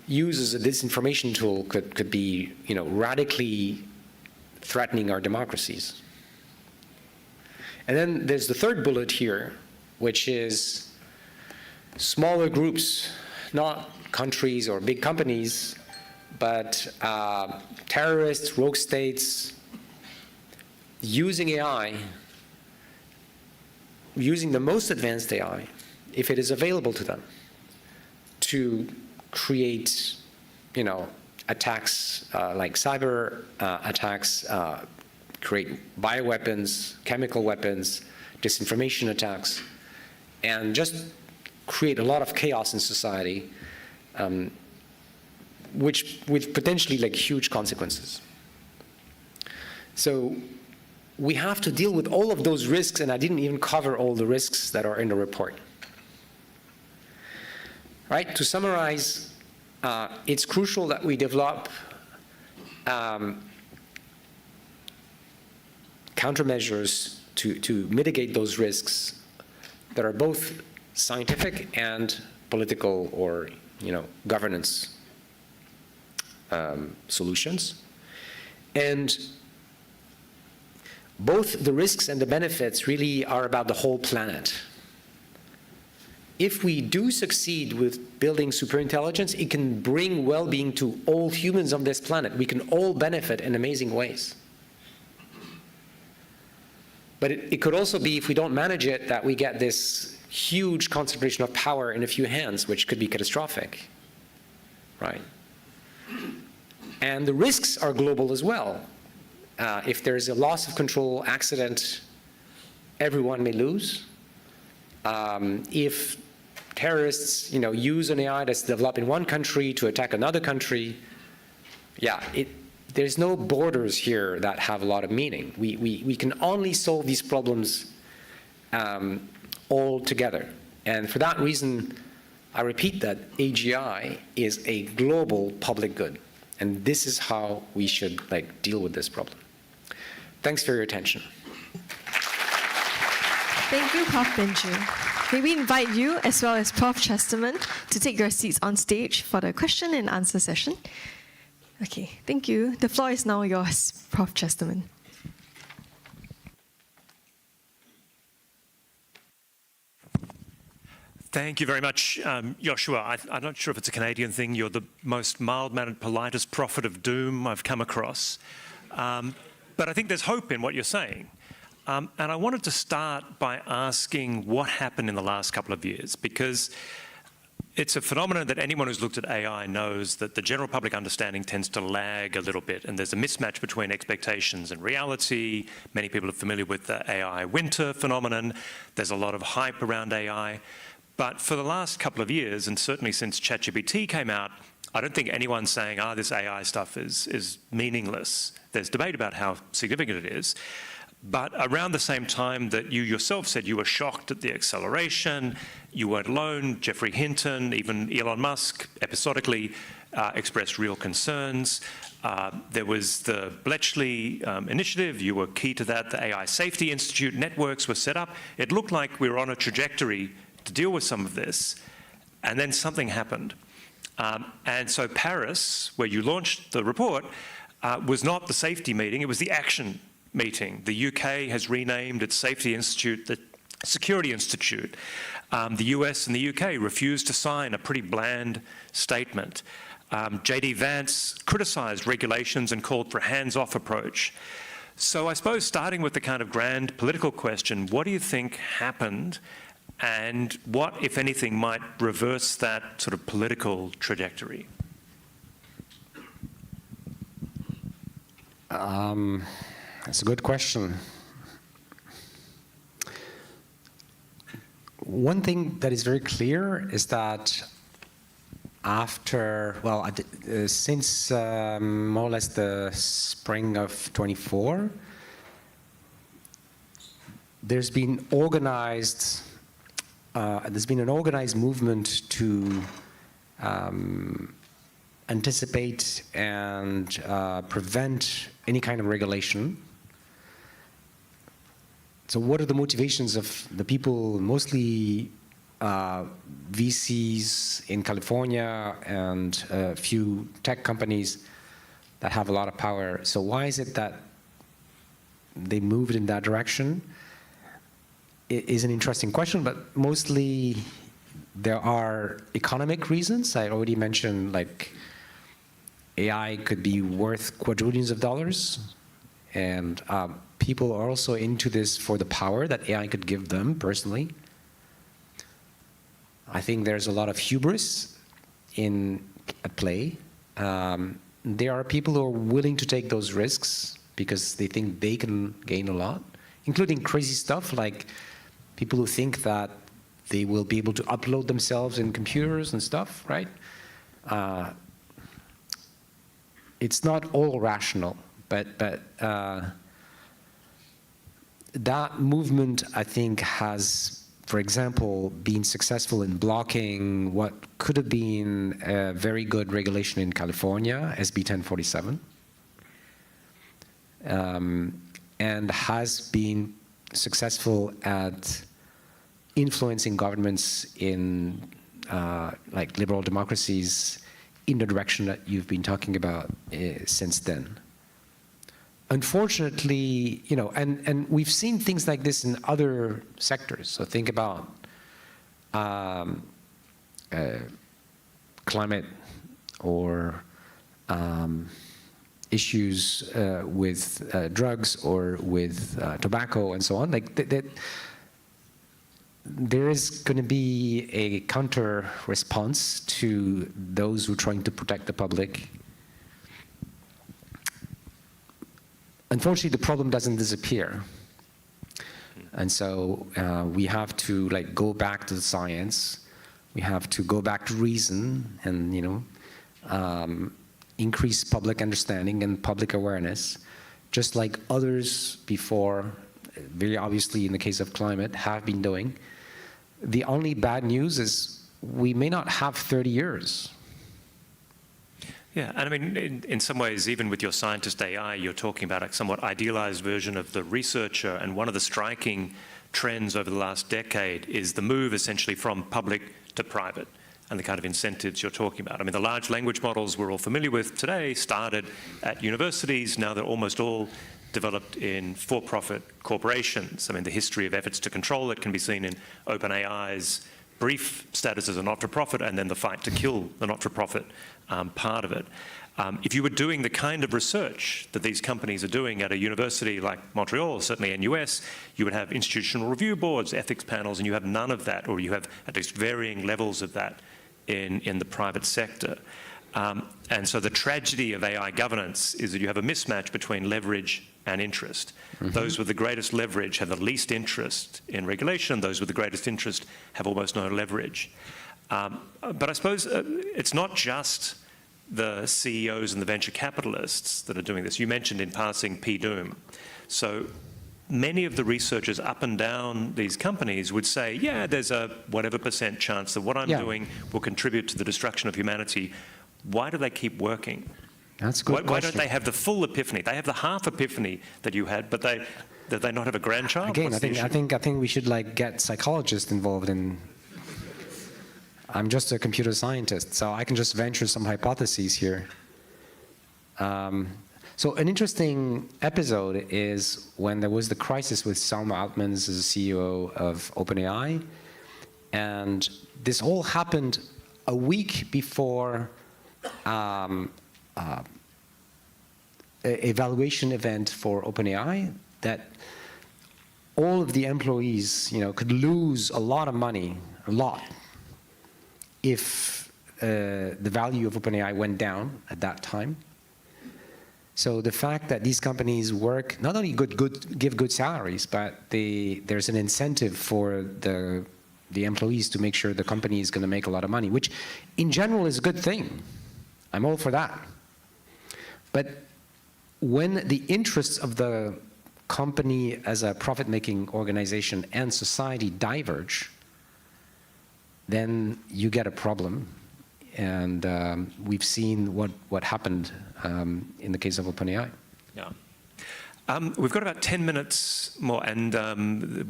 C: uses a disinformation tool could be radically threatening our democracies. And then there's the third bullet here, which is smaller groups, not countries or big companies, but terrorists, rogue states, using AI, using the most advanced AI, if it is available to them, to create, attacks like cyber attacks, create bioweapons, chemical weapons, disinformation attacks, and just create a lot of chaos in society, with potentially huge consequences. So we have to deal with all of those risks, and I didn't even cover all the risks that are in the report. Right? To summarize, it's crucial that we develop countermeasures to mitigate those risks that are both scientific and political or governance solutions. And both the risks and the benefits really are about the whole planet. If we do succeed with building superintelligence, it can bring well-being to all humans on this planet. We can all benefit in amazing ways. But it could also be, if we don't manage it, that we get this huge concentration of power in a few hands, which could be catastrophic, right? And the risks are global as well. If there's a loss of control accident, everyone may lose. If terrorists, use an AI that's developed in one country to attack another country, there's no borders here that have a lot of meaning. We can only solve these problems all together. And for that reason, I repeat that AGI is a global public good. And this is how we should deal with this problem. Thanks for your attention.
A: Thank you, Prof. Bengio. May we invite you, as well as Prof. Chesterman, to take your seats on stage for the question and answer session. Okay, thank you. The floor is now yours, Prof. Chesterman.
D: Thank you very much, Yoshua. I'm not sure if it's a Canadian thing. You're the most mild-mannered, politest prophet of doom I've come across. But I think there's hope in what you're saying. And I wanted to start by asking what happened in the last couple of years, because it's a phenomenon that anyone who's looked at AI knows that the general public understanding tends to lag a little bit, and there's a mismatch between expectations and reality. Many people are familiar with the AI winter phenomenon. There's a lot of hype around AI. But for the last couple of years, and certainly since ChatGPT came out, I don't think anyone's saying, this AI stuff is meaningless. There's debate about how significant it is. But around the same time that you yourself said you were shocked at the acceleration, you weren't alone. Geoffrey Hinton, even Elon Musk, episodically expressed real concerns. There was the Bletchley initiative. You were key to that. The AI Safety Institute networks were set up. It looked like we were on a trajectory to deal with some of this. And then something happened. And so Paris, where you launched the report, was not the safety meeting. It was the action meeting. The UK has renamed its Safety Institute the Security Institute. The US and the UK refused to sign a pretty bland statement. J.D. Vance criticized regulations and called for a hands-off approach. So I suppose starting with the kind of grand political question, what do you think happened, and what, if anything, might reverse that sort of political trajectory?
C: That's a good question. One thing that is very clear is that after, well, since more or less the spring of 24, there's been an organized movement to anticipate and prevent any kind of regulation. So what are the motivations of the people, mostly VCs in California and a few tech companies that have a lot of power? So why is it that they moved in that direction? It is an interesting question, but mostly there are economic reasons. I already mentioned, like, AI could be worth quadrillions of dollars, and people are also into this for the power that AI could give them personally. I think there's a lot of hubris at play. There are people who are willing to take those risks because they think they can gain a lot, including crazy stuff like people who think that they will be able to upload themselves in computers and stuff, right? It's not all rational, but that movement, I think, has, for example, been successful in blocking what could have been a very good regulation in California, SB 1047, and has been successful at influencing governments in like liberal democracies in the direction that you've been talking about since then. Unfortunately, you know, and we've seen things like this in other sectors. So think about climate or issues with drugs or with tobacco and so on. Like that, there is going to be a counter response to those who are trying to protect the public. Unfortunately, the problem doesn't disappear. And so we have to, like, go back to the science. We have to go back to reason and, you know, increase public understanding and public awareness, just like others before, very obviously in the case of climate, have been doing. The only bad news is we may not have 30 years.
D: Yeah, and I mean, in some ways, even with your scientist AI, you're talking about a somewhat idealized version of the researcher, and one of the striking trends over the last decade is the move essentially from public to private, and the kind of incentives you're talking about. I mean, the large language models we're all familiar with today started at universities. Now they're almost all developed in for-profit corporations. I mean, the history of efforts to control it can be seen in OpenAI's brief status as a not-for-profit, and then the fight to kill the not-for-profit part of it. If you were doing the kind of research that these companies are doing at a university like Montreal, certainly NUS, you would have institutional review boards, ethics panels, and you have none of that, or you have at least varying levels of that in the private sector. And so the tragedy of AI governance is that you have a mismatch between leverage and interest. Those with the greatest leverage have the least interest in regulation. Those with the greatest interest have almost no leverage. But I suppose it's not just the CEOs and the venture capitalists that are doing this. You mentioned in passing P-Doom. So many of the researchers up and down these companies would say, yeah, there's a whatever % chance that what I'm doing will contribute to the destruction of humanity. Why do they keep working?
C: That's a good question.
D: Why don't they have the full epiphany? They have the half epiphany that you had, but they not have a grandchild?
C: Again, I think we should like get psychologists involved in. I'm just a computer scientist, so I can just venture some hypotheses here. So an interesting episode is when there was the crisis with Sam Altman as the CEO of OpenAI, and this all happened a week before a evaluation event for OpenAI that all of the employees, could lose a lot of money, a lot, if the value of OpenAI went down at that time. So the fact that these companies work, not only give good salaries, but there's an incentive for the employees to make sure the company is going to make a lot of money, which in general is a good thing. I'm all for that. But when the interests of the company as a profit-making organization and society diverge, then you get a problem. And we've seen what happened in the case of OpenAI.
D: Yeah. We've got about 10 minutes more, and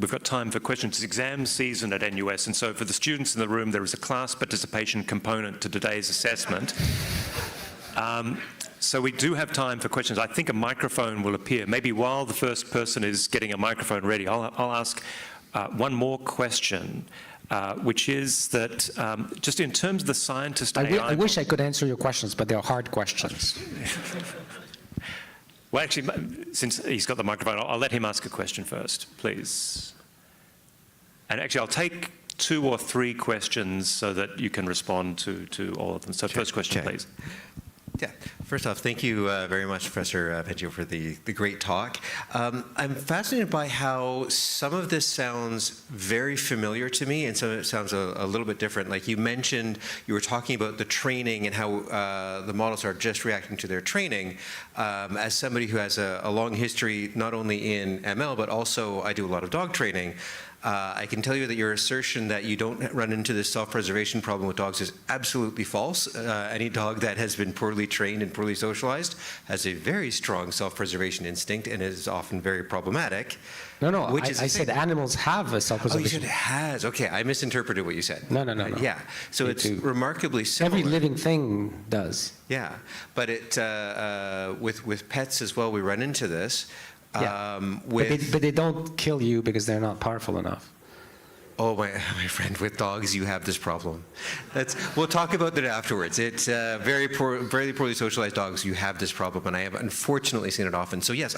D: we've got time for questions. It's exam season at NUS, and so for the students in the room, there is a class participation component to today's assessment. So we do have time for questions. I think a microphone will appear. Maybe while the first person is getting a microphone ready, I'll ask one more question. Which is that just in terms of the scientist AI...
C: I wish I could answer your questions, but they're hard questions.
D: Well, actually, since he's got the microphone, I'll let him ask a question first, please. And actually, I'll take 2 or 3 questions so that you can respond to all of them. So first question, please.
E: Yeah. First off, thank you very much, Professor Bengio, for the great talk. I'm fascinated by how some of this sounds very familiar to me, and some of it sounds a little bit different. Like you mentioned, you were talking about the training and how the models are just reacting to their training. As somebody who has a long history, not only in ML, but also I do a lot of dog training, I can tell you that your assertion that you don't run into this self-preservation problem with dogs is absolutely false. Any dog that has been poorly trained and poorly socialized has a very strong self-preservation instinct and is often very problematic.
C: No, I said animals have a self-preservation.
E: Oh, you said it has. Okay, I misinterpreted what you said.
C: No.
E: Yeah, so it's remarkably similar.
C: Every living thing does.
E: Yeah, but with pets as well, we run into this.
C: Yeah. But they don't kill you because they're not powerful enough.
E: Oh, my friend, with dogs, you have this problem. We'll talk about that afterwards. It's very poorly socialized dogs, you have this problem, and I have unfortunately seen it often. So yes,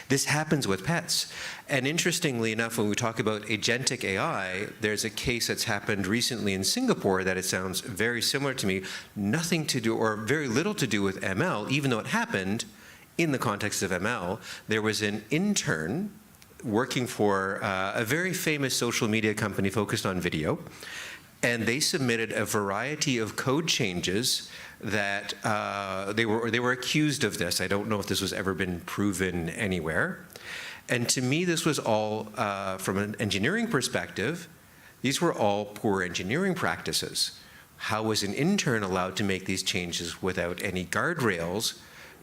E: this happens with pets. And interestingly enough, when we talk about agentic AI, there's a case that's happened recently in Singapore that it sounds very similar to me. Nothing to do, or very little to do with ML, even though it happened in the context of ML. There was an intern working for a very famous social media company focused on video, and they submitted a variety of code changes that they were accused of this. I don't know if this was ever been proven anywhere. And to me, this was all, from an engineering perspective, these were all poor engineering practices. How was an intern allowed to make these changes without any guardrails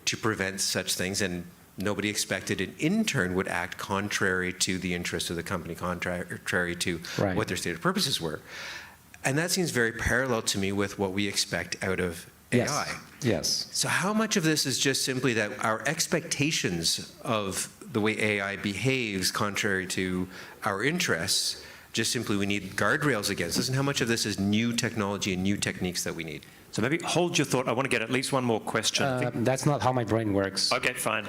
E: to prevent such things? And nobody expected an intern would act contrary to the interests of the company, contrary to what their stated purposes were. And that seems very parallel to me with what we expect out of AI.
C: Yes.
E: So how much of this is just simply that our expectations of the way AI behaves contrary to our interests, just simply we need guardrails against this, and how much of this is new technology and new techniques that we need?
D: So maybe hold your thought. I want to get at least one more question. I think-
C: That's not how my brain works.
D: Okay, fine.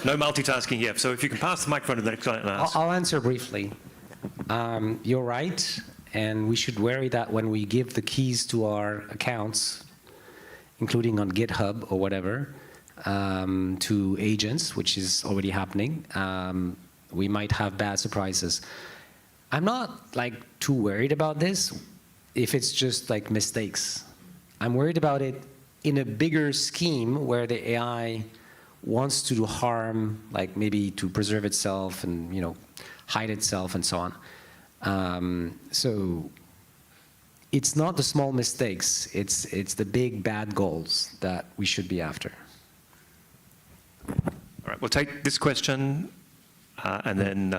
D: No multitasking here. So if you can pass the microphone to the next client and ask.
C: I'll answer briefly. You're right, and we should worry that when we give the keys to our accounts, including on GitHub or whatever, to agents, which is already happening, we might have bad surprises. I'm not like too worried about this if it's just like mistakes. I'm worried about it in a bigger scheme where the AI wants to do harm, like maybe to preserve itself and, you know, hide itself and so on. So it's not the small mistakes, it's the big bad goals that we should be after.
D: All right, we'll take this question and then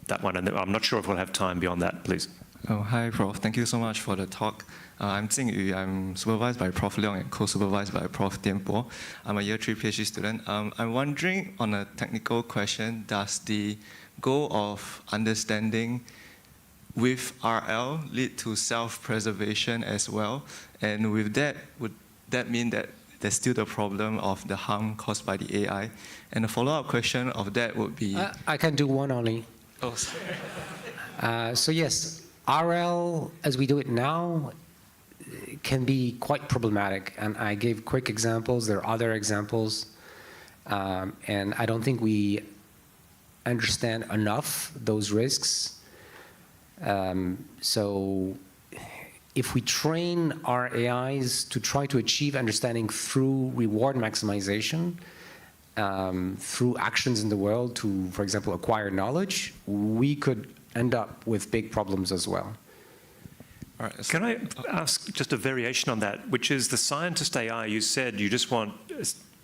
D: that one, and then I'm not sure if we'll have time beyond that, please.
F: Oh, hi, Prof. Thank you so much for the talk. I'm Jing Yu. I'm supervised by Prof. Leong and co-supervised by Prof. Dian Po. I'm a year 3 PhD student. I'm wondering on a technical question, does the goal of understanding with RL lead to self-preservation as well? And with that, would that mean that there's still the problem of the harm caused by the AI? And a follow-up question of that would be...
C: I can do one only.
F: Oh, sorry.
C: So yes, RL, as we do it now, can be quite problematic. And I gave quick examples. There are other examples. And I don't think we understand enough those risks. So if we train our AIs to try to achieve understanding through reward maximization, through actions in the world to, for example, acquire knowledge, we could end up with big problems as well.
F: All right,
D: Can I ask just a variation on that, which is the scientist AI, you said you just want,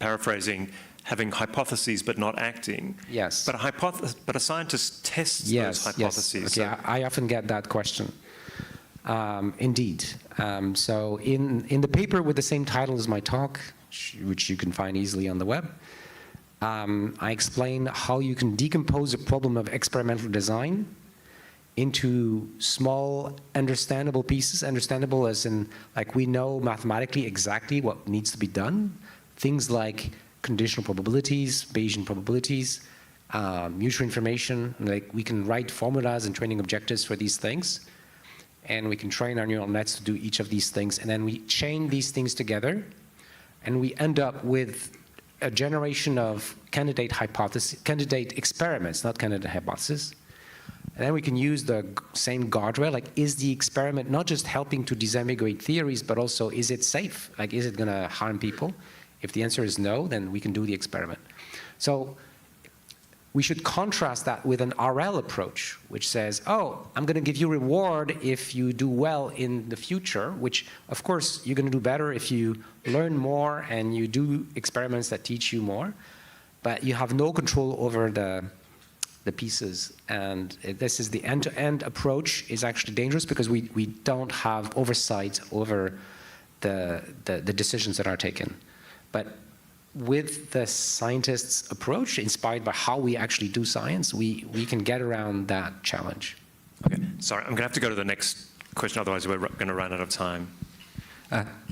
D: paraphrasing, having hypotheses but not acting.
C: Yes.
D: But a scientist tests those hypotheses.
C: Yes. Okay, I often get that question. Indeed. So in the paper with the same title as my talk, which you can find easily on the web, I explain how you can decompose a problem of experimental design into small, understandable pieces, understandable as in, like, we know mathematically exactly what needs to be done. Things like conditional probabilities, Bayesian probabilities, mutual information, like we can write formulas and training objectives for these things. And we can train our neural nets to do each of these things. And then we chain these things together, and we end up with a generation of candidate experiments, not candidate hypotheses. And then we can use the same guardrail, like, is the experiment not just helping to disambiguate theories, but also is it safe? Like, is it gonna harm people? If the answer is no, then we can do the experiment. So we should contrast that with an RL approach, which says, oh, I'm gonna give you reward if you do well in the future, which of course you're gonna do better if you learn more and you do experiments that teach you more, but you have no control over the pieces. And this is the end-to-end approach is actually dangerous because we don't have oversight over the decisions that are taken. But with the scientist's approach, inspired by how we actually do science, we can get around that challenge.
D: Okay, sorry, I'm going to have to go to the next question, otherwise we're going to run out of time.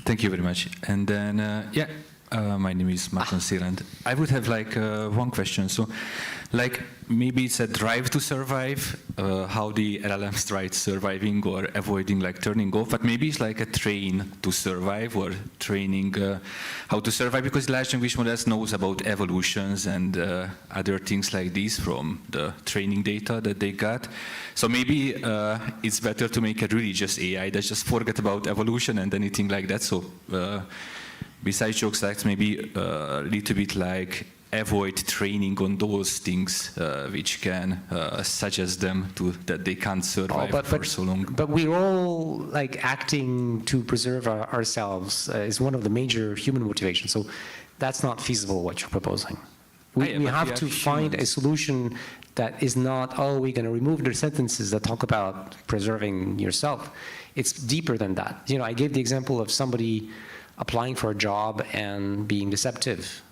G: Thank you very much. And then, my name is Martin Sirand. I would have like one question. So, like, maybe it's a drive to survive, how the LLMs try surviving or avoiding like turning off, but maybe it's like a train to survive or training how to survive, because large language models knows about evolutions and other things like this from the training data that they got. So maybe it's better to make a really just AI that just forget about evolution and anything like that. So besides jokes, like maybe a little bit like avoid training on those things which can suggest them to that they can't survive for so long.
C: But we're all like acting to preserve ourselves is one of the major human motivations. So that's not feasible what you're proposing. We have to find a solution that is not, oh, we're going to remove the sentences that talk about preserving yourself. It's deeper than that. You know, I gave the example of somebody applying for a job and being deceptive.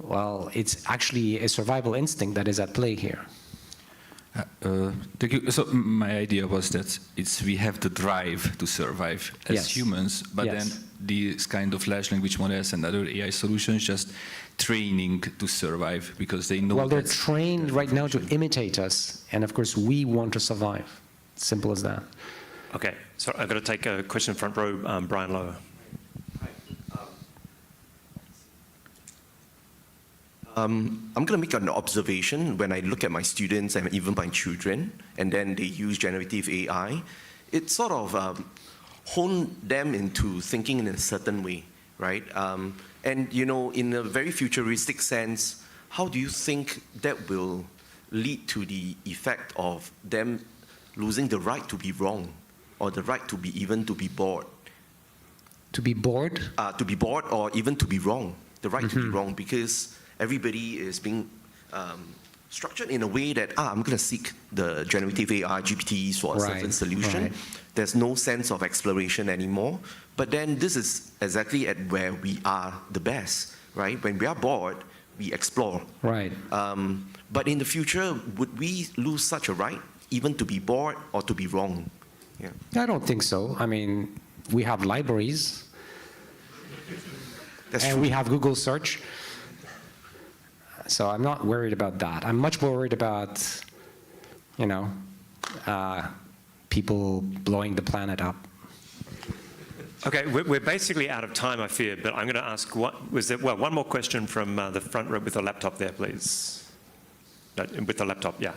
C: Well, it's actually a survival instinct that is at play here.
G: Thank you. So my idea was that we have the drive to survive as
C: Yes.
G: humans, but
C: Yes.
G: then these kind of large language models and other AI solutions just training to survive because they know.
C: Well, they're
G: that's
C: trained
G: the
C: right now to
G: function.
C: imitate us, and of course we want to survive. Simple as that.
D: Okay, so I've got to take a question front row, Brian Lower.
H: I'm going to make an observation when I look at my students and even my children, and then they use generative AI. It sort of hone them into thinking in a certain way, right? And, you know, in a very futuristic sense, how do you think that will lead to the effect of them losing the right to be wrong, or the right to be even to be bored?
C: To be bored?
H: To be bored or even to be wrong, the right to be wrong, because everybody is being structured in a way that, I'm going to seek the generative AI GPTs for a certain solution.
C: Right.
H: There's no sense of exploration anymore. But then this is exactly at where we are the best, right? When we are bored, we explore.
C: Right.
H: But in the future, would we lose such a right, even to be bored or to be wrong? Yeah.
C: I don't think so. I mean, we have libraries,
H: That's
C: and
H: true.
C: we have Google search. So I'm not worried about that. I'm much more worried about, you know, people blowing the planet up.
D: Okay, we're basically out of time, I fear, but I'm going to ask, one more question from the front row with the laptop there, please. No, with the laptop, yeah.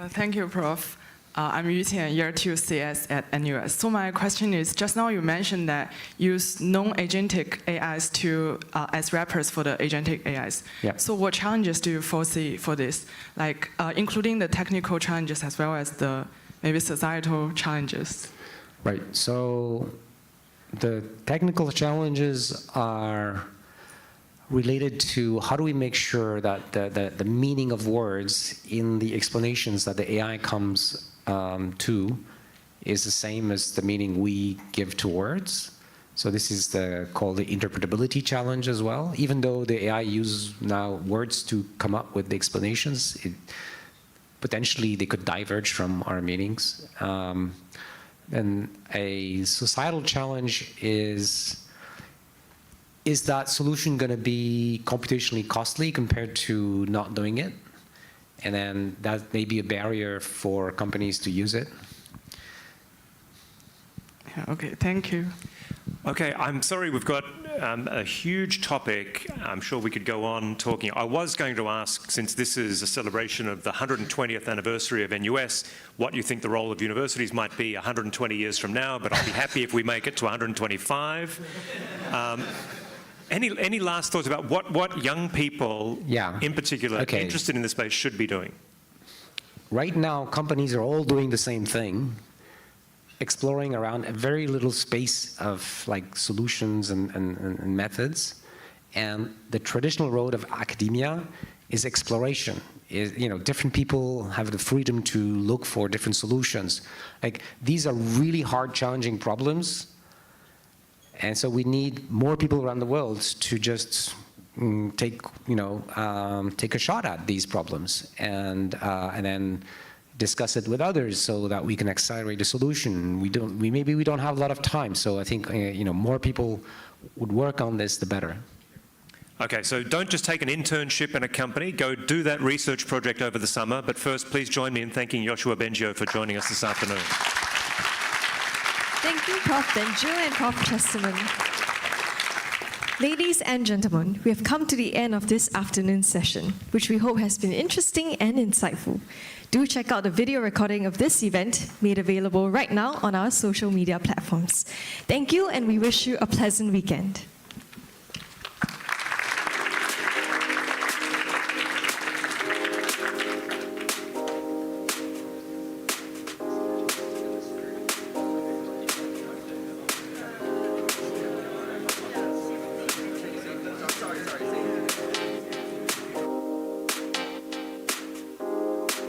I: Thank you, Prof. I'm Yuqian, year 2 CS at NUS. So my question is, just now you mentioned that use non-agentic AIs to as wrappers for the agentic AIs.
C: Yeah.
I: So what challenges do you foresee for this? Like, including the technical challenges as well as the maybe societal challenges?
C: Right. So the technical challenges are related to how do we make sure that the meaning of words in the explanations that the AI comes to is the same as the meaning we give to words. So this is called the interpretability challenge as well. Even though the AI uses now words to come up with the explanations, potentially they could diverge from our meanings. And a societal challenge is that solution going to be computationally costly compared to not doing it? And then that may be a barrier for companies to use it.
I: Yeah, okay, thank you.
D: Okay, I'm sorry, we've got a huge topic. I'm sure we could go on talking. I was going to ask, since this is a celebration of the 120th anniversary of NUS, what you think the role of universities might be 120 years from now, but I'll be happy if we make it to 125. Any last thoughts about what young people, in particular, interested in this space should be doing?
C: Right now, companies are all doing the same thing, exploring around a very little space of like solutions and methods. And the traditional road of academia is exploration. Different people have the freedom to look for different solutions. Like, these are really hard, challenging problems. And so we need more people around the world to just take a shot at these problems and then discuss it with others so that we can accelerate the solution. Maybe we don't have a lot of time, so I think more people would work on this, the better.
D: Okay, so don't just take an internship in a company. Go do that research project over the summer. But first, please join me in thanking Yoshua Bengio for joining us this afternoon.
A: Thank you, Prof. Bengio and Prof. Chesterman. Ladies and gentlemen, we have come to the end of this afternoon's session, which we hope has been interesting and insightful. Do check out the video recording of this event, made available right now on our social media platforms. Thank you, and we wish you a pleasant weekend.